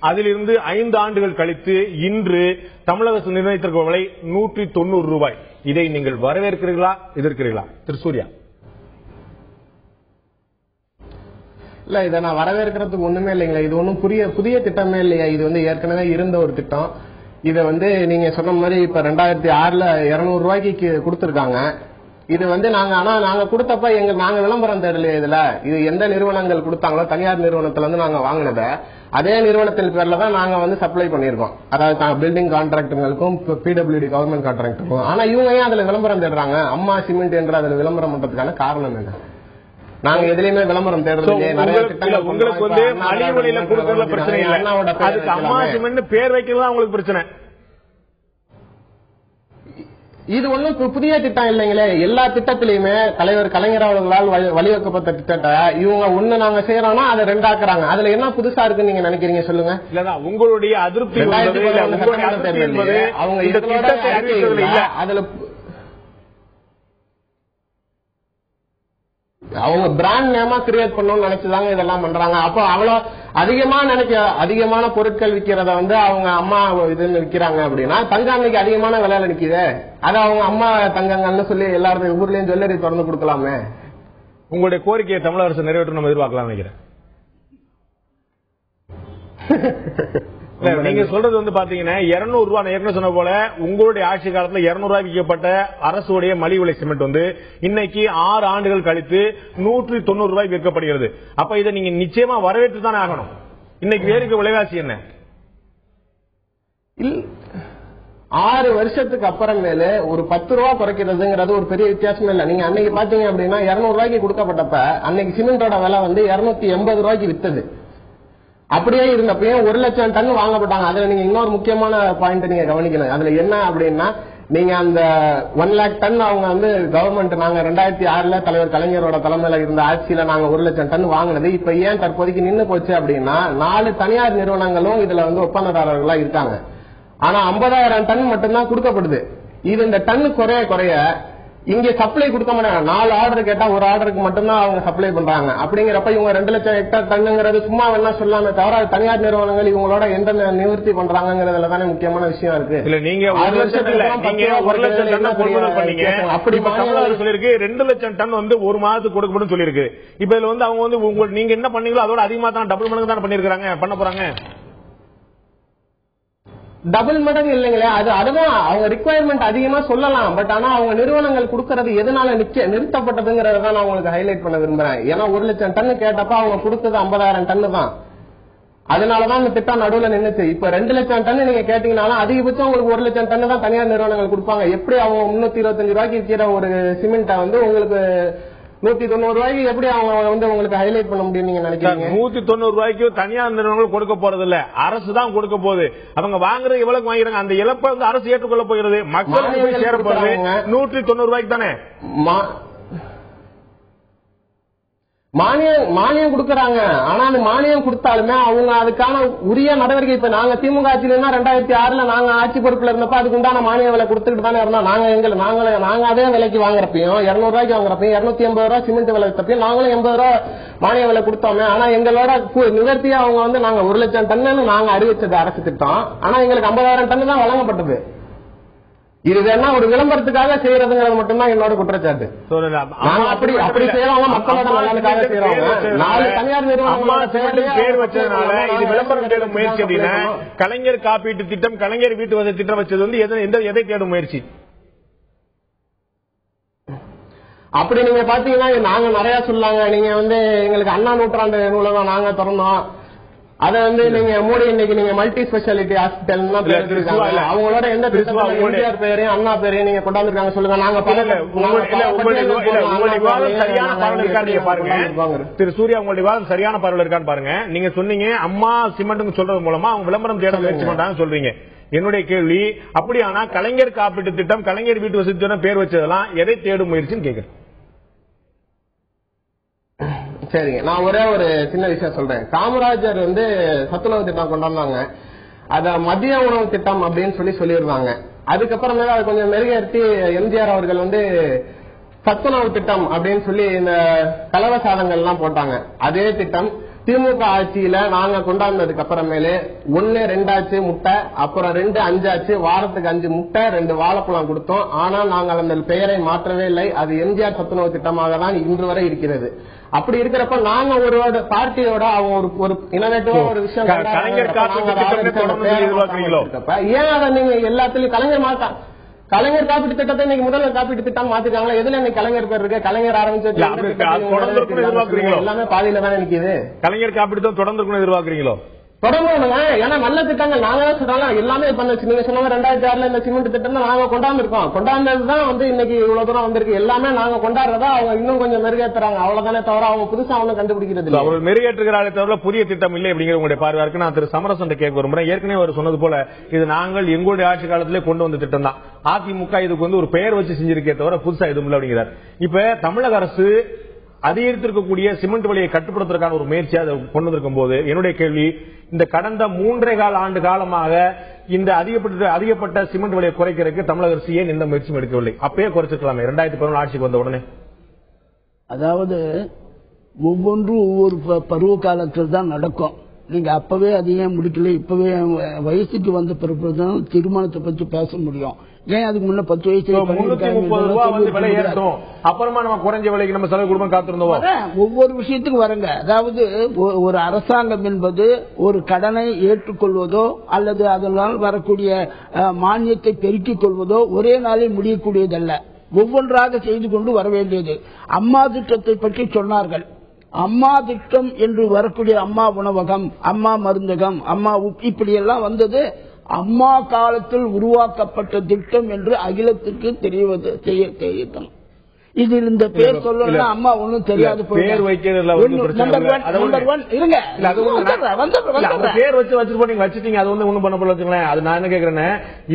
அதிலிருந்து 5 ஆண்டுகள் கழித்து இன்று தமிழக அரசு நிர்ணயித்திருக்கும் விலை 190 ரூபாய். இதை நீங்கள் வரவேற்கிறீர்களா, எதிர்க்கிறீர்களா? திரு சூர்யா. இல்ல, இதை நான் வரவேற்கிறதுக்கு ஒண்ணுமே இல்லைங்களா. இது ஒன்றும் புதிய திட்டமே இல்லையா. இது ஏற்கனவே இருந்த ஒரு திட்டம். இதை நீங்க சொன்ன மாதிரி இப்ப 2006 200 ரூபாய்க்கு கொடுத்திருக்காங்க. இது நாங்க கொடுத்தப்ப நாங்க விளம்பரம் தேடலையே. இது எந்த நிறுவனங்கள் கொடுத்தாங்களோ தனியார் நிறுவனத்துல நாங்க வாங்கினத அதே நிறுவனத்தின் பேர்ல தான் நாங்க சப்ளை பண்ணிருக்கோம். அதாவது பில்டிங் கான்ட்ராக்டுகளுக்கும் பிடபிள்யூடி கவர்மெண்ட் கான்ட்ராக்டுக்கும். ஆனா இவங்க ஏன் அதுல விளம்பரம் தேடுறாங்க? அம்மா சிமெண்ட் என்று அதுல விளம்பரம் பண்றதுக்கான காரணம் என்ன? நாங்க எதுலயுமே விளம்பரம் தேடுறது உங்களுக்கு மலிவு விலையில கொடுக்கறதுல பிரச்சனை இல்லை. அதுக்கு அம்மா சிமெண்ட் பேர் வைக்கிறதா உங்களுக்கு பிரச்சனை. இது ஒண்ணும் புதிய திட்டம் இல்லைங்களே. எல்லா திட்டத்திலயுமே தலைவர் கலைஞர் அவர்களால் வழிவகுக்கப்பட்ட திட்டத்தை இவங்க ஒண்ணு நாங்க செய்யறோம்னா அதை ரெண்டாக்குறாங்க. அதுல என்ன புதுசா இருக்குன்னு நீங்க நினைக்கிறீங்க சொல்லுங்க. உங்களுடைய அதிருப்தி அவங்க அதுல அவங்க பிராண்ட் நேமா கிரியேட் பண்ணணும்னு நினைச்சுதாங்க இதெல்லாம் பண்றாங்க. அப்போ அவ்வளவு அதிகமான பொருட்கள் விற்கிறத அவங்க அம்மா இதுன்னு விற்கிறாங்க அப்படின்னா தங்காமைக்கு அதிகமான விலையில நிக்குது. அது அவங்க அம்மா தங்கங்கள்னு சொல்லி எல்லாரும் ஊர்லயும் ஜுவல்லரி திறந்து கொடுக்கலாமே. உங்களுடைய கோரிக்கையை தமிழக அரசு நிறைவேற்ற நம்ம எதிர்பார்க்கலாம் நினைக்கிறேன். நீங்க சொல்றது பாத்தீங்கன்னா 200 ரூபாய் ஏற்கனவே சொன்ன போல உங்களுடைய ஆட்சி காலத்துல 200 ரூபாய் விற்கப்பட்ட அரசுடைய மலிவு விலை சிமெண்ட் இன்னைக்கு 6 ஆண்டுகள் கழித்து 190 ரூபாய் விற்கப்படுகிறது. அப்ப இதை நீங்க நிச்சயமா வரவேற்று தானே ஆகணும். இன்னைக்கு வேறுக்கு விலைவாசி என்ன? 6 வருஷத்துக்கு அப்புறமேல ஒரு 10 ரூபாய் குறைக்கிறதுங்கிறது ஒரு பெரிய வித்தியாசம் இல்ல. நீங்க அன்னைக்கு பாத்தீங்க அப்படின்னா 200 ரூபாய்க்கு கொடுக்கப்பட்டப்ப அன்னைக்கு சிமெண்டோட விலை 280 ரூபாய்க்கு வித்தது. அப்படியே இருந்தப்பயும் 1 லட்சம் டன் வாங்கப்பட்டாங்க. அதுல நீங்க இன்னொரு முக்கியமான பாயிண்ட் நீங்க கவனிக்கணும். அதுல என்ன அப்படின்னா நீங்க அந்த 1 லேக் டன் அவங்க கவர்மெண்ட் நாங்க 2006 தலைவர் கலைஞரோட தலைமையில இருந்த ஆட்சியில நாங்க 1 லட்சம் டன் வாங்கினது இப்ப ஏன் தற்போதைக்கு நின்று போச்சு அப்படின்னா 4 தனியார் நிறுவனங்களும் இதுல ஒப்பந்ததாரர்களா இருக்காங்க. ஆனா 50,000 டன் மட்டும்தான் கொடுக்கப்படுது. இது இந்த டன் குறைய இங்க சப்ளை கொடுக்க மாட்டாங்க. 4 ஆர்டர் கேட்டா ஒரு ஆர்டருக்கு மட்டும்தான் அவங்க சப்ளை பண்றாங்க. அப்படிங்கிறப்ப இவங்க 2 லட்சம் ஹெக்டேர் டன்னுங்கிறது சும்மா வேணா சொல்லாம தவிர தனியார் நிறுவனங்கள் இவங்களோட எந்த நிவர்த்தி பண்றாங்கிறதுல தானே முக்கியமான விஷயம் இருக்கு. இல்ல நீங்க 1 லட்சம் டன் கொள்முதல் பண்ணீங்க. அப்படி சொல்லிருக்கு 2 லட்சம் டன் ஒரு மாதத்துக்கு கொடுக்கப்படும் சொல்லிருக்கு. இப்ப இதுல அவங்க நீங்க என்ன பண்ணீங்களோ அதோட அதிகமா தான் டபுள் மடங்கு தான் பண்ணிருக்காங்க பண்ண போறாங்க. டபுள் மடங்கு இல்லைங்களே. அதுதான் அவங்க ரிக்குவயர்மெண்ட் அதிகமா சொல்லலாம். பட் ஆனா அவங்க நிறுவனங்கள் கொடுக்கறது எதனால நிறுத்தப்பட்டதுங்கிறத நான் உங்களுக்கு ஹைலைட் பண்ண விரும்புறேன். ஏன்னா 1 லட்சம் டன் கேட்டப்ப அவங்க கொடுத்தது 50,000 டன் தான். அதனாலதான் இந்த திட்டம் நடுவுல நின்னுச்சு. இப்ப 2 லட்சம் டன் நீங்க கேட்டீங்கன்னா அதிகபட்சம் உங்களுக்கு 1 லட்சம் டன் தான் தனியார் நிறுவனங்கள் கொடுப்பாங்க. எப்படி அவங்க 325 ரூபாய்க்கு விற்கிற ஒரு சிமெண்ட்டை வந்து உங்களுக்கு 190 ரூபாய்க்கு எப்படி அவங்க வந்து உங்களுக்கு ஹைலைட் பண்ண முடியும் நீங்க நினைக்கிறீங்க? 190 ரூபாய்க்கு தனியார் நிறுவனங்கள் கொடுக்க போறது இல்ல, அரசு தான் கொடுக்க போகுது. அவங்க வாங்குறது எவ்வளவு வாங்கிறாங்க, அந்த இழப்பை வந்து அரசு ஏற்றுக்கொள்ள போகிறது. மக்களுக்கு சேரப்படுறது 190 ரூபாய்க்கு தானே. மானியம் கொடுக்கறாங்க. ஆனா அந்த மானியம் கொடுத்தாலுமே அவங்க அதுக்கான உரிய நடவடிக்கை, இப்ப நாங்க திமுக ஆட்சியில 2006 நாங்க ஆட்சி பொறுப்புல இருந்தப்ப அதுக்கு உண்டான மானிய விலை கொடுத்துட்டு தானே இருந்தோம். நாங்க அதே விலைக்கு வாங்குறப்பையும் 200 ரூபாய்க்கு வாங்குறப்பையும் 280 ரூபாய் சிமெண்ட் விலை வித்தப்பையும் நாங்களும் 80 ரூபாய் மானிய விலை கொடுத்தோமே. ஆனா எங்களோட நிவர்த்தியா அவங்க வந்து நாங்க 1 லட்சம் டன் நாங்க அறிவிச்சது அரசு திட்டம். ஆனா எங்களுக்கு 50,000 டன் தான் வழங்கப்பட்டது. இது வேணா ஒரு விளம்பரத்துக்காக செய்யறதுங்கிறது மட்டும்தான் என்னோட குற்றச்சாட்டு. அப்படி செய்யறவங்க மக்களோட நலனுக்காக செய்யறவங்க. 4 தனியார் நிறுவனங்களோட பேர் வச்சதுனால இது விளம்பரம் தேடும் முயற்சி. அப்படின்னா கலைஞர் காப்பீட்டு திட்டம், கலைஞர் வீட்டு வசதி திட்டம் வச்சது வந்து எதை தேடும் முயற்சி? அப்படி நீங்க பாத்தீங்கன்னா நாங்க நிறைய சொல்லாங்க. நீங்க வந்து எங்களுக்கு அண்ணா நூற்றாண்டு நூலகம் நாங்க திறந்தோம், அத வந்து நீங்க மூடி இன்னைக்கு நீங்க மல்டி ஸ்பெஷாலிட்டி ஹாஸ்பிட்டல் அவங்களோட எந்த எம்ஜிஆர் பேரையும் அண்ணா பேரையும் நீங்க கொண்டாந்துருக்காங்க சொல்லுங்க. நாங்க திரு சூர்யா உங்களுடைய விவாதம் சரியான பார்வையில் இருக்கான்னு பாருங்க. நீங்க சொன்னீங்க அம்மா சிமெண்ட் சொல்றது மூலமா அவங்க விளம்பரம் தேட முயற்சி பண்றாங்க சொல்றீங்க. என்னுடைய கேள்வி, அப்படியானா கலைஞர் காப்பீட்டு திட்டம், கலைஞர் வீட்டு வசதி திட்டம் பேர் வச்சதெல்லாம் எதை தேடும் முயற்சின்னு கேட்கிறேன். சரிங்க, நான் ஒரே ஒரு சின்ன விஷயம் சொல்றேன். காமராஜர் வந்து சத்துணவு திட்டம் கொண்டாந்தாங்க, அத மதிய உணவு திட்டம் அப்படின்னு சொல்லியிருந்தாங்க. அதுக்கப்புறமே அதை கொஞ்சம் மெருகேற்றி எம்ஜிஆர் அவர்கள் வந்து சத்துணவு திட்டம் அப்படின்னு சொல்லி இந்த கலவை சாதங்கள் எல்லாம் போட்டாங்க. அதே திட்டம் திமுக ஆட்சியில நாங்க கொண்டாடுனதுக்கு அப்புறமேலே 1, 2 ஆச்சு முட்டை, அப்புறம் 2, 5 ஆச்சு, வாரத்துக்கு 5 முட்டை 2 வாழைப்பழம் கொடுத்தோம். ஆனா நாங்கள் அந்த பெயரை மாற்றவே இல்லை. அது எம்ஜிஆர் சத்துணவு திட்டமாக தான் இன்று வரை இருக்கிறது. அப்படி இருக்கிறப்ப நாங்க ஒரு பார்ட்டியோட அவங்க ஒரு இனோவேட்டிவா ஒரு விஷயம் ஏன் அதை நீங்க எல்லாத்துலயும் கலைஞர் காப்பீட்டு திட்டத்தை இன்னைக்கு முதல்வர் காப்பீட்டு திட்டம் மாத்திருக்காங்களா? எதுல இன்னைக்கு கலைஞர் பேர் இருக்கு? கலைஞர் ஆரம்பிச்சு எல்லாமே பாதியில தானே நிக்குது. கலைஞர் காப்பீட்டு தொடர்ந்து எதிர்பார்க்கிறீங்களோ? தொடங்குங்க. ஏன்னா நல்ல திட்டங்கள் நாங்க தான் சொல்றாங்க. எல்லாமே பண்ணுச்சு. நீங்க சொன்னாங்க 2006 இந்த சிமெண்ட் திட்டம் நாங்க கொண்டாந்துருக்கோம். கொண்டாந்ததுதான் வந்து இன்னைக்கு இவ்வளவு தூரம் வந்திருக்கு. எல்லாமே நாங்க கொண்டாடுறதா அவங்க இன்னும் கொஞ்சம் மெருகேற்றுறாங்க. அவ்வளவுதானே தவிர அவங்க புதுசா அவங்க கண்டுபிடிக்கிறது இல்லை. அவர் மெருகேற்றுகிறாரே தவிர புதிய திட்டம் இல்லை அப்படிங்கிற உங்களுடைய பார்வை இருக்கு. நான் திரு சமரசன் கேட்க விரும்புறேன். ஏற்கனவே அவர் சொன்னது போல இது நாங்கள் எங்களுடைய ஆட்சி காலத்திலே கொண்டு வந்த திட்டம் தான். அதிமுக இதுக்கு வந்து ஒரு பெயர் வச்சு செஞ்சிருக்கே தவிர புதுசா எதுவும் இல்லை அப்படிங்கிறார். இப்ப தமிழக அரசு அதிகரித்திருக்கக்கூடிய சிமெண்ட் விலையை கட்டுப்படுத்துவதற்கான ஒரு முயற்சியை அதை கொண்டு வந்திருக்கும் போது என்னுடைய கேள்வி, இந்த கடந்த 3.25 ஆண்டு காலமாக இந்த அதிகப்பட்ட சிமெண்ட் விலையை குறைக்கிறதுக்கு தமிழக அரசு ஏன் எந்த முயற்சியும் எடுக்கவில்லை? அப்பயே குறைச்சிருக்கலாமே 2011 ஆட்சிக்கு வந்த உடனே. அதாவது ஒவ்வொன்றும் ஒவ்வொரு பருவ காலத்தில் தான் நடக்கும். நீங்க அப்பவே அதையும் முடிக்கல, இப்பவே வயசுக்கு வந்த பிறகுதான் திருமணத்தை பற்றி பேச முடியும். ஏன் அதுக்கு முன்ன 10 வயசு 330 ரூபாய் விலை ஏறட்டும், அப்புறமா நம்ம குறைஞ்ச விலைக்கு நம்ம செலவு குடும்பம் காத்திருந்தோம். ஒவ்வொரு விஷயத்துக்கு வரங்க. அதாவது ஒரு அரசாங்கம் என்பது ஒரு கடனை ஏற்றுக்கொள்வதோ அல்லது அதனால் வரக்கூடிய மானியத்தை பெருக்கிக் கொள்வதோ ஒரே நாளில் முடியக்கூடியதல்ல. ஒவ்வொன்றாக செய்து கொண்டு வர வேண்டியது. அம்மா திட்டத்தை பற்றி சொன்னார்கள். அம்மா திட்டம் என்று வரக்கூடிய அம்மா உணவகம், அம்மா மருந்தகம், அம்மா இப்படி எல்லாம் வந்தது அம்மா காலத்தில் உருவாக்கப்பட்ட திட்டம் என்று அகிலத்துக்கு தெரியட்டும். இதில் இந்த பேர் சொல்லலாம் அம்மா ஒன்னும் தெரியாது. பேர் வைக்கிறதுல இருங்க, பேர் வச்சுட்டீங்க, அது வந்து ஒண்ணும் பண்ண போல வச்சுங்களேன். அது நான் என்ன கேக்குறேன்னு,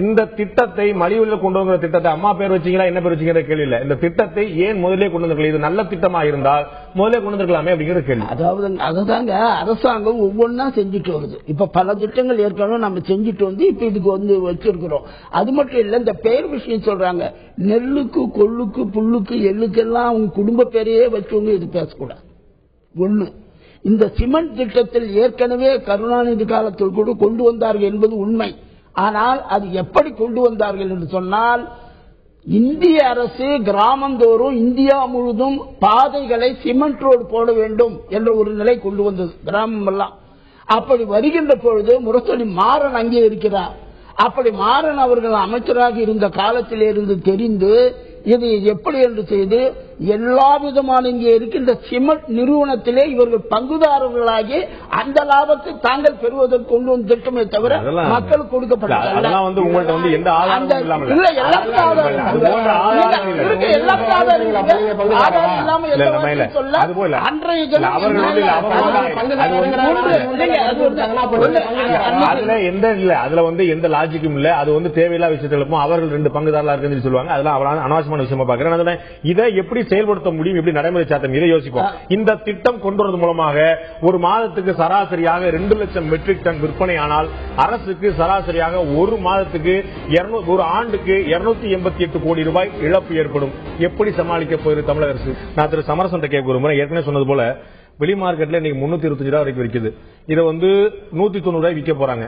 இந்த திட்டத்தை மலிவுல கொண்டு வந்த திட்டத்தை அம்மா பேர் வச்சீங்களா என்ன பேர் வச்சீங்கிற கேள்வி இல்ல. இந்த திட்டத்தை ஏன் முதலே கொண்டு வந்திருக்கல? இது நல்ல திட்டமா இருந்தால் முதலே கொண்டு வந்திருக்கலாமே அப்படிங்கிற கேள்வி. அதாவது அதுதாங்க அரசாங்கம் ஒவ்வொன்னா செஞ்சுட்டு வருது. இப்ப பல திட்டங்கள் ஏற்கனவே நம்ம செஞ்சுட்டு வந்து இப்ப இதுக்கு வந்து வச்சிருக்கிறோம். அது மட்டும் இல்ல, இந்த பெயர் விஷயம் சொல்றாங்க. நெல்லுக்கு கொள்ளுக்கு புல்லுக்கு எள்ளுக்கெல்லாம் அவங்க குடும்ப பேரையே வச்சவங்க இது பேசக்கூடாது. ஒண்ணு, இந்த சிமெண்ட் திட்டத்தில் ஏற்கனவே கருணாநிதி காலத்தில் கூட கொண்டு வந்தார்கள் என்பது உண்மை. ஆனால் அது எப்படி கொண்டு வந்தார்கள் என்று சொன்னால், இந்திய அரசு கிராமந்தோறும் இந்தியா முழுதும் பாதைகளை சிமெண்ட் ரோடு போட வேண்டும் என்ற ஒரு நிலை கொண்டு வந்தது கிராமம் எல்லாம். அப்படி வருகின்ற பொழுது முரசொலி மாறன் அங்கே இருக்கிறார். அப்படி மாறன் அவர்கள் அமைச்சராக இருந்த காலத்திலே இருந்து தெரிந்து இது எப்படி என்று செய்து எல்லா விதமான இங்கே இருக்கின்ற சிமெண்ட் நிறுவனத்திலே இவர்கள் பங்குதாரர்களாகி அந்த லாபத்தை தாங்கள் பெறுவதற்கு கொண்டு வந்து திட்டமே தவிர மக்கள் கொடுக்கப்பட்டது எந்த லாஜிக்கும் இல்ல. அது வந்து தேவையில்லாத விஷயத்திலும் அவர்கள் 2 பங்குதாரர்களா இருக்குன்னு சொல்லுவாங்க. அதெல்லாம் அனாவசியமான விஷயமா பாக்குறேன். இதை எப்படி செயல்படுத்த முடியும், எப்படி நடைமுறை சாத்தம், இதை யோசிப்போம். இந்த திட்டம் கொண்டு வரது மூலமாக ஒரு மாதத்துக்கு சராசரியாக 2 லட்சம் மெட்ரிக் டன் விற்பனை ஆனால் அரசுக்கு சராசரியாக ஒரு மாதத்துக்கு ஒரு ஆண்டுக்கு 288 கோடி ரூபாய் இழப்பு ஏற்படும். எப்படி சமாளிக்க போயிரு தமிழக அரசு? நான் திரு சமரசன் கேட்க விரும்புறேன். ஏற்கனவே சொன்னது போல வெளி மார்க்கெட்ல இன்னைக்கு 325 ரூபாய் வரைக்கும் விற்குது. இதை வந்து 190 ரூபாய் விற்க போறாங்க.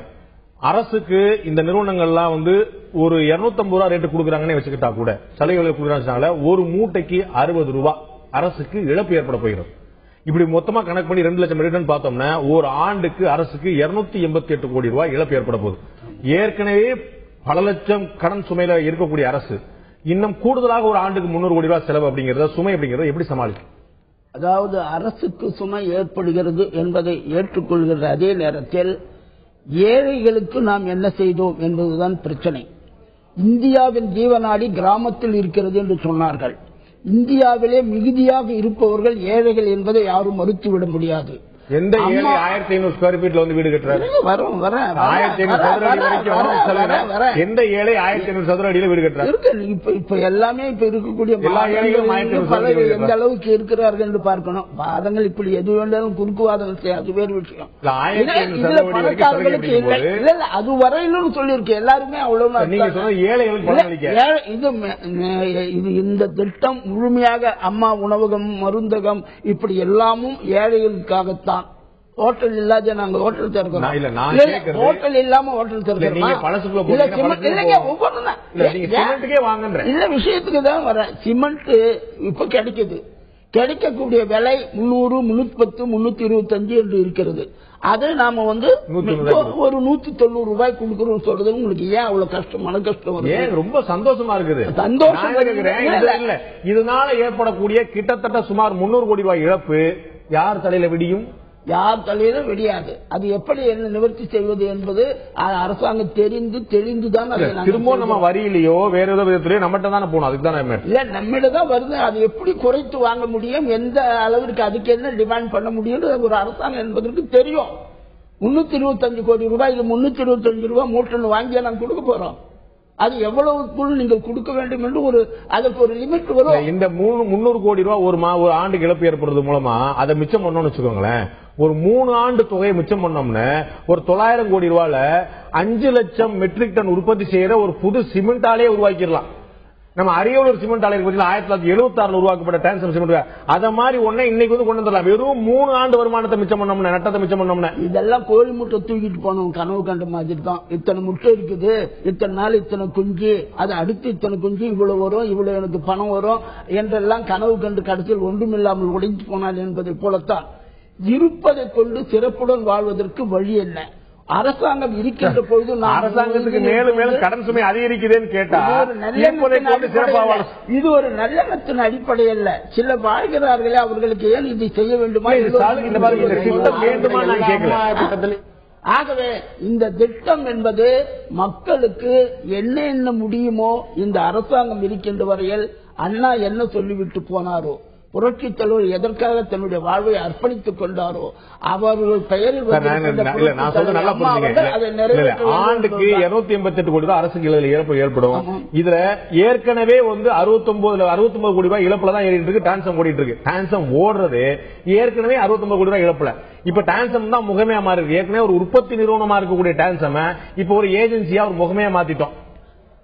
அரசுக்கு இந்த நிறுவனங்கள்லாம் வந்து ஒரு 250 ரூபாய் ரேட்டு கொடுக்குறாங்கன்னு வச்சுக்கிட்டா கூட சலுகைகளை கொடுக்குறாங்க. ஒரு மூட்டைக்கு 60 ரூபாய் அரசுக்கு இழப்பு ஏற்பட போகிறது. இப்படி மொத்தமா கணக்கு பண்ணி 2 லட்சம் மெட்ரிக் டன் பார்த்தோம்னா ஒரு ஆண்டுக்கு அரசுக்கு 288 கோடி ரூபாய் இழப்பு ஏற்பட போகுது. ஏற்கனவே பல லட்சம் கடன் சுமையில இருக்கக்கூடிய அரசு இன்னும் கூடுதலாக ஒரு ஆண்டுக்கு 300 கோடி ரூபாய் செலவு அப்படிங்கறத சுமை அப்படிங்கறத எப்படி சமாளிக்கும்? அதாவது அரசுக்கு சுமை ஏற்படுகிறது என்பதை ஏற்றுக்கொள்கிற அதே நேரத்தில் ஏழைகளுக்கு நாம் என்ன செய்தோம் என்பதுதான் பிரச்சனை. இந்தியாவின் ஜீவநாடி கிராமத்தில் இருக்கிறது என்று சொன்னார்கள். இந்தியாவிலே மிகுதியாக இருப்பவர்கள் ஏழைகள் என்பதை யாரும் மறுத்துவிட முடியாது. எந்த ஏழை 1500 ஸ்கொயர் ஃபீட்ல வந்து வீடு கட்டுறாரு? 1500 சதுர அடி வரைக்கும் எந்த ஏழை 1500 சதுர அடியில வீடு கட்டுறாரு? இப்ப எல்லாமே இப்ப இருக்கக்கூடிய எந்த அளவுக்கு இருக்கிறார்கள் என்று பார்க்கணும். வாதங்கள் இப்படி எது வேண்டாலும் குறுக்கு வாதங்கள் செய்ய, அது வேறு விஷயம். பணக்காரர்களுக்கு இல்ல அது வரையிலும் சொல்லியிருக்கு. எல்லாருமே அவ்வளவு இது இந்த திட்டம் முழுமையாக அம்மா உணவகம், மருந்தகம் இப்படி எல்லாமும் ஏழைகளுக்காகத்தான். ஹோட்டல் இல்லாத நாங்க ஹோட்டல் திறக்கிறோம். ஹோட்டல் இல்லாம ஹோட்டல் திறக்கிறோம். இல்ல விஷயத்துக்கு தான் வர. சிமெண்ட் இப்ப கிடைக்குது. கிடைக்கக்கூடிய விலை 300, 310, 325 என்று இருக்கிறது. அதை நாம வந்து ஒரு 190 ரூபாய் கொடுக்கறோம் சொல்றது உங்களுக்கு ஏன் அவ்வளவு கஷ்டம், மன கஷ்டம் வருது? ரொம்ப சந்தோஷமா இருக்குது. சந்தோஷம் இல்ல. இதனால ஏற்படக்கூடிய கிட்டத்தட்ட சுமார் 300 கோடி ரூபாய் இழப்பு யார் தலையில விடியும்? யார் தலையில விடியாது. அது எப்படி என்ன நிவர்த்தி செய்வது என்பது அரசாங்கம் தெரிந்துதான் திரும்ப நம்ம வரியிலையோ வேற ஏதோ விதத்திலேயோ நம்மகிட்ட தானே போகணும். அதுக்கு தானே இல்ல நம்மிடம் தான் வருது. அது எப்படி குறைத்து வாங்க முடியும், எந்த அளவிற்கு அதுக்கு என்ன டிமாண்ட் பண்ண முடியும் ஒரு அரசாங்கம் என்பதற்கு தெரியும். 325 கோடி ரூபாய், இது 325 ரூபாய் மூட்டை வாங்கியா நாங்க கொடுக்க போறோம். அது எவ்வளவுக்குள் நீங்கள் கொடுக்க வேண்டும் என்று அதற்கு ஒரு லிமிட் வரும். இந்த 300 கோடி ரூபாய் ஒரு ஆண்டுக்கு இழப்பு ஏற்படுறது மூலமா அதை மிச்சம் பண்ணோம்னு வச்சுக்கோங்களேன். ஒரு 3 ஆண்டு தொகையை மிச்சம் பண்ணோம்னு ஒரு 900 கோடி ரூபாயில 5 லட்சம் மெட்ரிக் டன் உற்பத்தி செய்யற ஒரு புது சிமெண்ட் ஆலையை உருவாக்கிடலாம். நம்ம அரியலூர் சிமெண்ட் ஆலை 1976 உருவாக்கப்பட்ட டான்சன் சிமெண்ட் அத மாதிரி ஒண்ணே இன்னைக்கு வந்து கொண்டு வந்துடலாம். வெறும் 3 ஆண்டு வருமானத்தை மிச்சம் பண்ணோம்னா, நட்டத்தை மிச்சம் பண்ணோம்னா. இதெல்லாம் கோழி முட்டை தூக்கிட்டு போனோம் கனவு கண்ட மாதிரி தான். இத்தனை முட்டை இருக்குது, இத்தனை நாள் இத்தனை குஞ்சு, அது அடுத்து இத்தனை குஞ்சு, இவ்வளவு வரும், இவ்வளவு எனக்கு பணம் வரும் என்றெல்லாம் கனவு கண்டு கடைசியில் ஒன்றுமில்லாமல் உடைந்து போனால் என்பதை போலத்தான் இருப்பதை கொண்டு சிறப்புடன் வாழ்வதற்கு வழி என்ன? அரசாங்கம் இருக்கின்ற பொழுது அரசாங்கத்துக்கு மேலும் மேலும் கடன் சுமை அதிகரிக்குதுன்னு கேட்டா இது ஒரு நல்லெண்ணத்தின் அடிப்படை அல்ல. சில வாழ்கிறார்களே அவர்களுக்கு ஏன் இதை செய்ய வேண்டுமா? ஆகவே இந்த திட்டம் என்பது மக்களுக்கு என்ன முடியுமோ இந்த அரசாங்கம் இருக்கின்ற வரையில் அண்ணா என்ன சொல்லிவிட்டு போனாரோ, புரட்சித் தலைவர் எதற்காக தன்னுடைய வாழ்வை அர்ப்பணித்துக் கொண்டாரோ அவர்கள் பெயரில் ஆண்டுக்கு 288 கோடி ரூபாய் அரசுக்கு இழப்பு ஏற்படும். இதுல ஏற்கனவே வந்து 69 கோடி ரூபாய் இழப்புல தான் ஏறிட்டு இருக்கு. டான்சம் ஓடிட்டு இருக்கு. டான்சம் ஓடுறது ஏற்கனவே 69 கோடி ரூபாய் இழப்புல. இப்ப டான்சம் தான் முகமையா மாறி இருக்கு. ஏற்கனவே ஒரு உற்பத்தி நிறுவனமா இருக்கக்கூடிய டான்சம் இப்ப ஒரு ஏஜென்சியா ஒரு முகமையா மாத்திட்டோம்.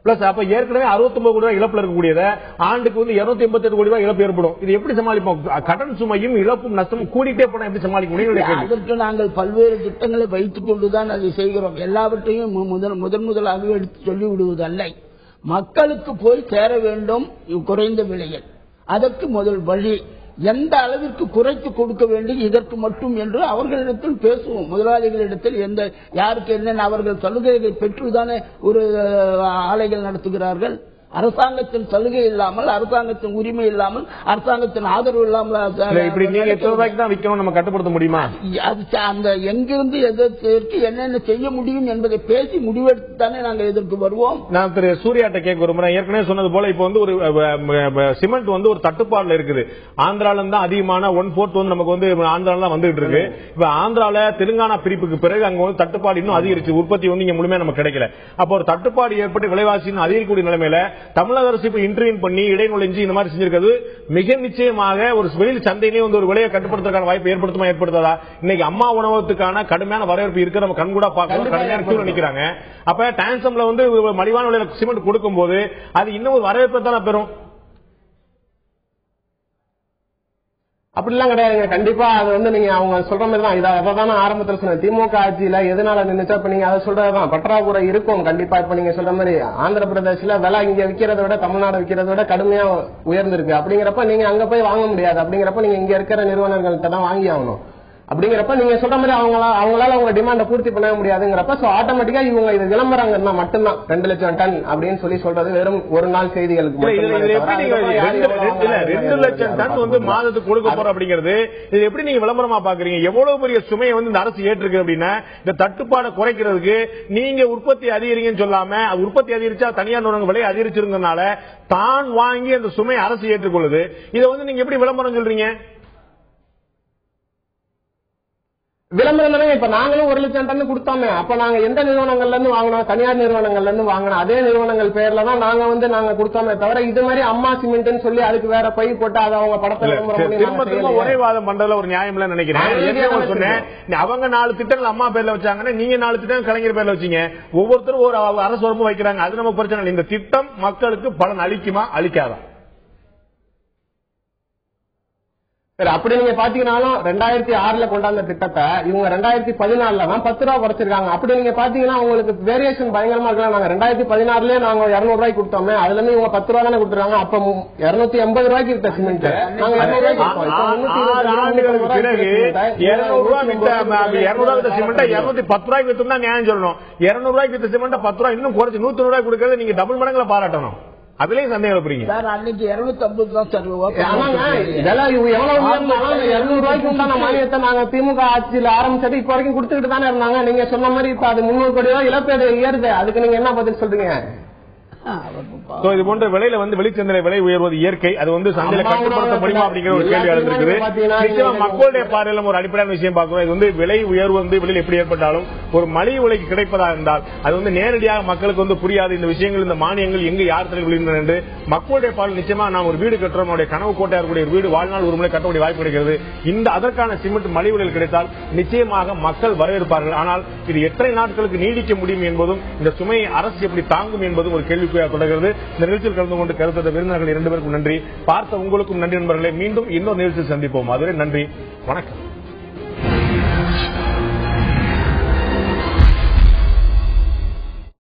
பிளஸ் அப்ப ஏற்கனவே 69 கோடி ரூபாய் இழப்புல இருக்கக்கூடியத ஆண்டுக்கு வந்து 288 கோடி ரூபாய் இழப்பு ஏற்படும். இது எப்படி சமாளிப்போம்? கடன் சுமையும் இழப்பும் நஷ்டமும் கூடிட்டே போனா எப்படி சமாளிக்க முடியும்? அதற்கு நாங்கள் பல்வேறு திட்டங்களை வைத்துக் கொண்டுதான் அதை செய்கிறோம். எல்லாவற்றையும் முதலாக எடுத்து சொல்லி விடுவதல்ல. மக்களுக்கு போய் சேர வேண்டும் குறைந்த விலையில். அதற்கு முதல் வழி எந்த அளவிற்கு குறைத்து கொடுக்க வேண்டும் இதற்கு மட்டும் என்று அவர்களிடத்தில் பேசுவோம். முதலாளிகளிடத்தில் யாருக்கு என்னென்ன அவர்கள் சலுகைகள் பெற்றுதானே ஒரு ஆலைகள் நடத்துகிறார்கள். அரசாங்கத்தின் சலுகை இல்லாமல், அரசாங்கத்தின் உரிமை இல்லாமல், அரசாங்கத்தின் ஆதரவு இல்லாமல் இப்படி நீங்க எத்தனை ரூபாய்க்கு தான் விற்கணும் நம்ம கட்டுப்படுத்த முடியுமா? அது அந்த எங்கிருந்து எதற்கு என்னென்ன செய்ய முடியும் என்பதை பேசி முடிவெடுத்து தானே நாங்கள் எதற்கு வருவோம். நான் திரு சூர்யாட்ட கேட்க விரும்புறேன். ஏற்கனவே சொன்னது போல இப்ப வந்து ஒரு சிமெண்ட் வந்து ஒரு தட்டுப்பாடுல இருக்குது. ஆந்திரால தான் அதிகமான 1/4 வந்து நமக்கு வந்து ஆந்திரால தான் வந்துட்டு இருக்கு. இப்ப ஆந்திரால தெலுங்கானா பிரிப்புக்கு பிறகு அங்க வந்து தட்டுப்பாடு இன்னும் அதிகரிச்சு, உற்பத்தி வந்து இங்க முழுமையா நமக்கு கிடைக்கல. அப்போ ஒரு தட்டுப்பாடு ஏற்பட்டு விலைவாசி இன்னும் அதிகக்கூடிய நிலைமையில தமிழக அரசு இப்ப இன்டர்வியூ பண்ணி இடைநுழைஞ்சு இந்த மாதிரி செஞ்சிருக்கிறது மிக நிச்சயமாக ஒரு வெளியில் சந்தையிலே வந்து ஒரு விலையை கட்டுப்படுத்துவதற்கான வாய்ப்பு ஏற்படுத்துமா ஏற்படுத்தாதா? இன்னைக்கு அம்மா உணவகத்துக்கான கடுமையான வரவேற்பு இருக்கு, நம்ம கண்கூடா பார்க்கணும். கடுமையான கியூல நிக்கிறாங்க. அப்ப டான்சம்ல வந்து மலிவான விலையில சிமெண்ட் கொடுக்கும் போது அது இன்னும் ஒரு வரவேற்பை தானே பெறும். அப்படிலாம் கிடையாதுங்க. கண்டிப்பா அது வந்து நீங்க அவங்க சொல்ற மாதிரி தான். இதை அதான் ஆரம்பத்தில் சொன்ன திமுக ஆட்சியில எதனால நின்னுச்சா இப்ப நீங்க அதை சொல்றதுதான் பற்றாக்குறை இருக்கும். கண்டிப்பா இப்ப நீங்க சொல்ற மாதிரி ஆந்திர பிரதேசல விலை இங்க விற்கிறத விட தமிழ்நாடு விற்கிறத விட கடுமையா உயர்ந்திருக்கு. அப்படிங்கிறப்ப நீங்க அங்க போய் வாங்க முடியாது. அப்படிங்கிறப்ப நீங்க இங்க இருக்கிற நிறுவனங்கள்ட்ட தான் வாங்கி ஆகணும். அப்படிங்கிறப்ப நீங்க சொல்ற மாதிரி அவங்களால அவங்க டிமாண்ட பூர்த்தி பண்ண முடியாதுங்கிறப்ப ஆட்டோமேட்டிக்கா இவங்க இது விளம்பரங்கன்னா மட்டும்தான் 2 லட்சம் டன் அப்படின்னு சொல்லி சொல்றது வெறும் ஒரு நாள் செய்திகளுக்கு 2 லட்சம் டன் வந்து மாதத்துக்கு கொடுக்க போறோம் அப்படிங்கிறது இது எப்படி நீங்க விளம்பரமா பாக்குறீங்க? எவ்வளவு பெரிய சுமையை வந்து இந்த அரசு ஏற்றிருக்கு அப்படின்னா இந்த தட்டுப்பாடை குறைக்கிறதுக்கு நீங்க உற்பத்தி அதிகரிங்கன்னு சொல்லாம உற்பத்தி அதிகரிச்சா தனியார் நிறுவனங்கள் விலை அதிகரிச்சிருந்தனால தான் வாங்கி அந்த சுமையை அரசு ஏற்றுக்கொள்ளுது. இதை வந்து நீங்க எப்படி விளம்பரம் சொல்றீங்க? விளம்பரம் தானே. இப்ப நாங்களும் 1 லட்சம் டன் கொடுத்தோமே. அப்ப நாங்க எந்த நிறுவனங்கள்ல இருந்து வாங்கினோம்? தனியார் நிறுவனங்கள்ல இருந்து வாங்கினோம். அதே நிறுவனங்கள் பேர்ல தான் நாங்க கொடுத்தோமே தவிர இது மாதிரி அம்மா சிமெண்ட் சொல்லி அதுக்கு வேற பை போட்டு அதை அவங்க படத்தை ஒரே வாதம் பண்றதுல ஒரு நியாயம் இல்ல நினைக்கிறேன். சொன்னேன் அவங்க 4 திட்டங்கள் அம்மா பேர்ல வச்சாங்கன்னா நீங்க 4 திட்டம் கலைஞர் பேர்ல வச்சீங்க. ஒவ்வொருத்தரும் ஒரு அரசு உறுப்பு வைக்கிறாங்க. அது நம்ம பிரச்சனை இல்லை. இந்த திட்டம் மக்களுக்கு பலன் அளிக்குமா அளிக்காதா? சரி, அப்படி நீங்க பாத்தீங்கன்னாலும் 2006 கொண்டாந்த திட்டத்தை இவங்க 2014 தான் 10 ரூபா குறைச்சிருக்காங்க. அப்படி நீங்க பாத்தீங்கன்னா உங்களுக்கு வேரியேஷன் பயங்கரமா இருக்கலாம். நாங்க 2014 நாங்க 200 ரூபாய்க்கு கொடுத்தோமே, அதுல இருந்து இவங்க 10 ரூபா தானே கொடுத்துருக்காங்க. அப்ப 280 ரூபாய்க்கு இருக்க சிமெண்ட் நாங்க 200 ரூபாய்க்கு நியாயம் சொல்லணும். 200 ரூபாய்க்கு வித்த சிமெண்ட் 10 ரூபாய் இன்னும் குறைச்சு 100 ரூபாய் கொடுக்கறது நீங்க டபுள் மடங்குல பாராட்டணும். அதுலயும் சந்தேகம் எழுப்புறீங்க. அன்னைக்கு 250 தான் சார். 200 ரூபாய்க்கு உண்டான மானியத்தை நாங்க திமுக ஆட்சியில் ஆரம்பிச்சது இப்ப வரைக்கும் கொடுத்துக்கிட்டு தானே இருந்தாங்க. நீங்க சொன்ன மாதிரி இப்ப அது 300 கோடி ரூபாய் இழப்பீடு ஏறுது. அதுக்கு நீங்க என்ன பதில் சொல்றீங்க? இது போன்ற விலையில வந்து வெளிச்சந்தை விலை உயர்வது இயற்கை. அது வந்து சந்தையில கட்டுப்படுத்த முடியுமா அப்படிங்கிற ஒரு கேள்வி எழுந்திருக்குது. மக்களுடைய பார்வையில ஒரு அடிப்படையான விஷயம் பார்க்கிறோம். இது வந்து விலை உயர்வு வந்து வெளியில் எப்படி ஏற்பட்டாலும் ஒரு மலிவு விலைக்கு கிடைப்பதா இருந்தால் அது வந்து நேரடியாக மக்களுக்கு வந்து புரியாது. இந்த விஷயங்கள் இந்த மானியங்கள் எங்க யார் தலையில் விழுகின்றன என்று மக்களுடைய பார்வை நிச்சயமா நாம் ஒரு வீடு கட்டுறோம், நம்முடைய கனவு கோட்டையா இருக்கக்கூடிய வீடு வாழ்நாள் ஒரு முறை கட்டக்கூடிய வாய்ப்பு கிடைக்கிறது. இந்த அதற்கான சிமெண்ட் மலிவு விலையில் கிடைத்தால் நிச்சயமாக மக்கள் வரவேற்பார்கள். ஆனால் இது எத்தனை நாட்களுக்கு நீடிக்க முடியும் என்பதும் இந்த சுமையை அரசு எப்படி தாங்கும் என்பதும் ஒரு கேள்வி தொடர்கிறது. இந்த நிகழ்ச்சியில் கலந்து கொண்டு கருத்து விருந்தினர்கள் 2 பேருக்கும் நன்றி. பார்த்த உங்களுக்கும் நன்றி நண்பர்களே. மீண்டும் இன்னொரு நிகழ்ச்சியில் சந்திப்போம். அதுவரை நன்றி, வணக்கம்.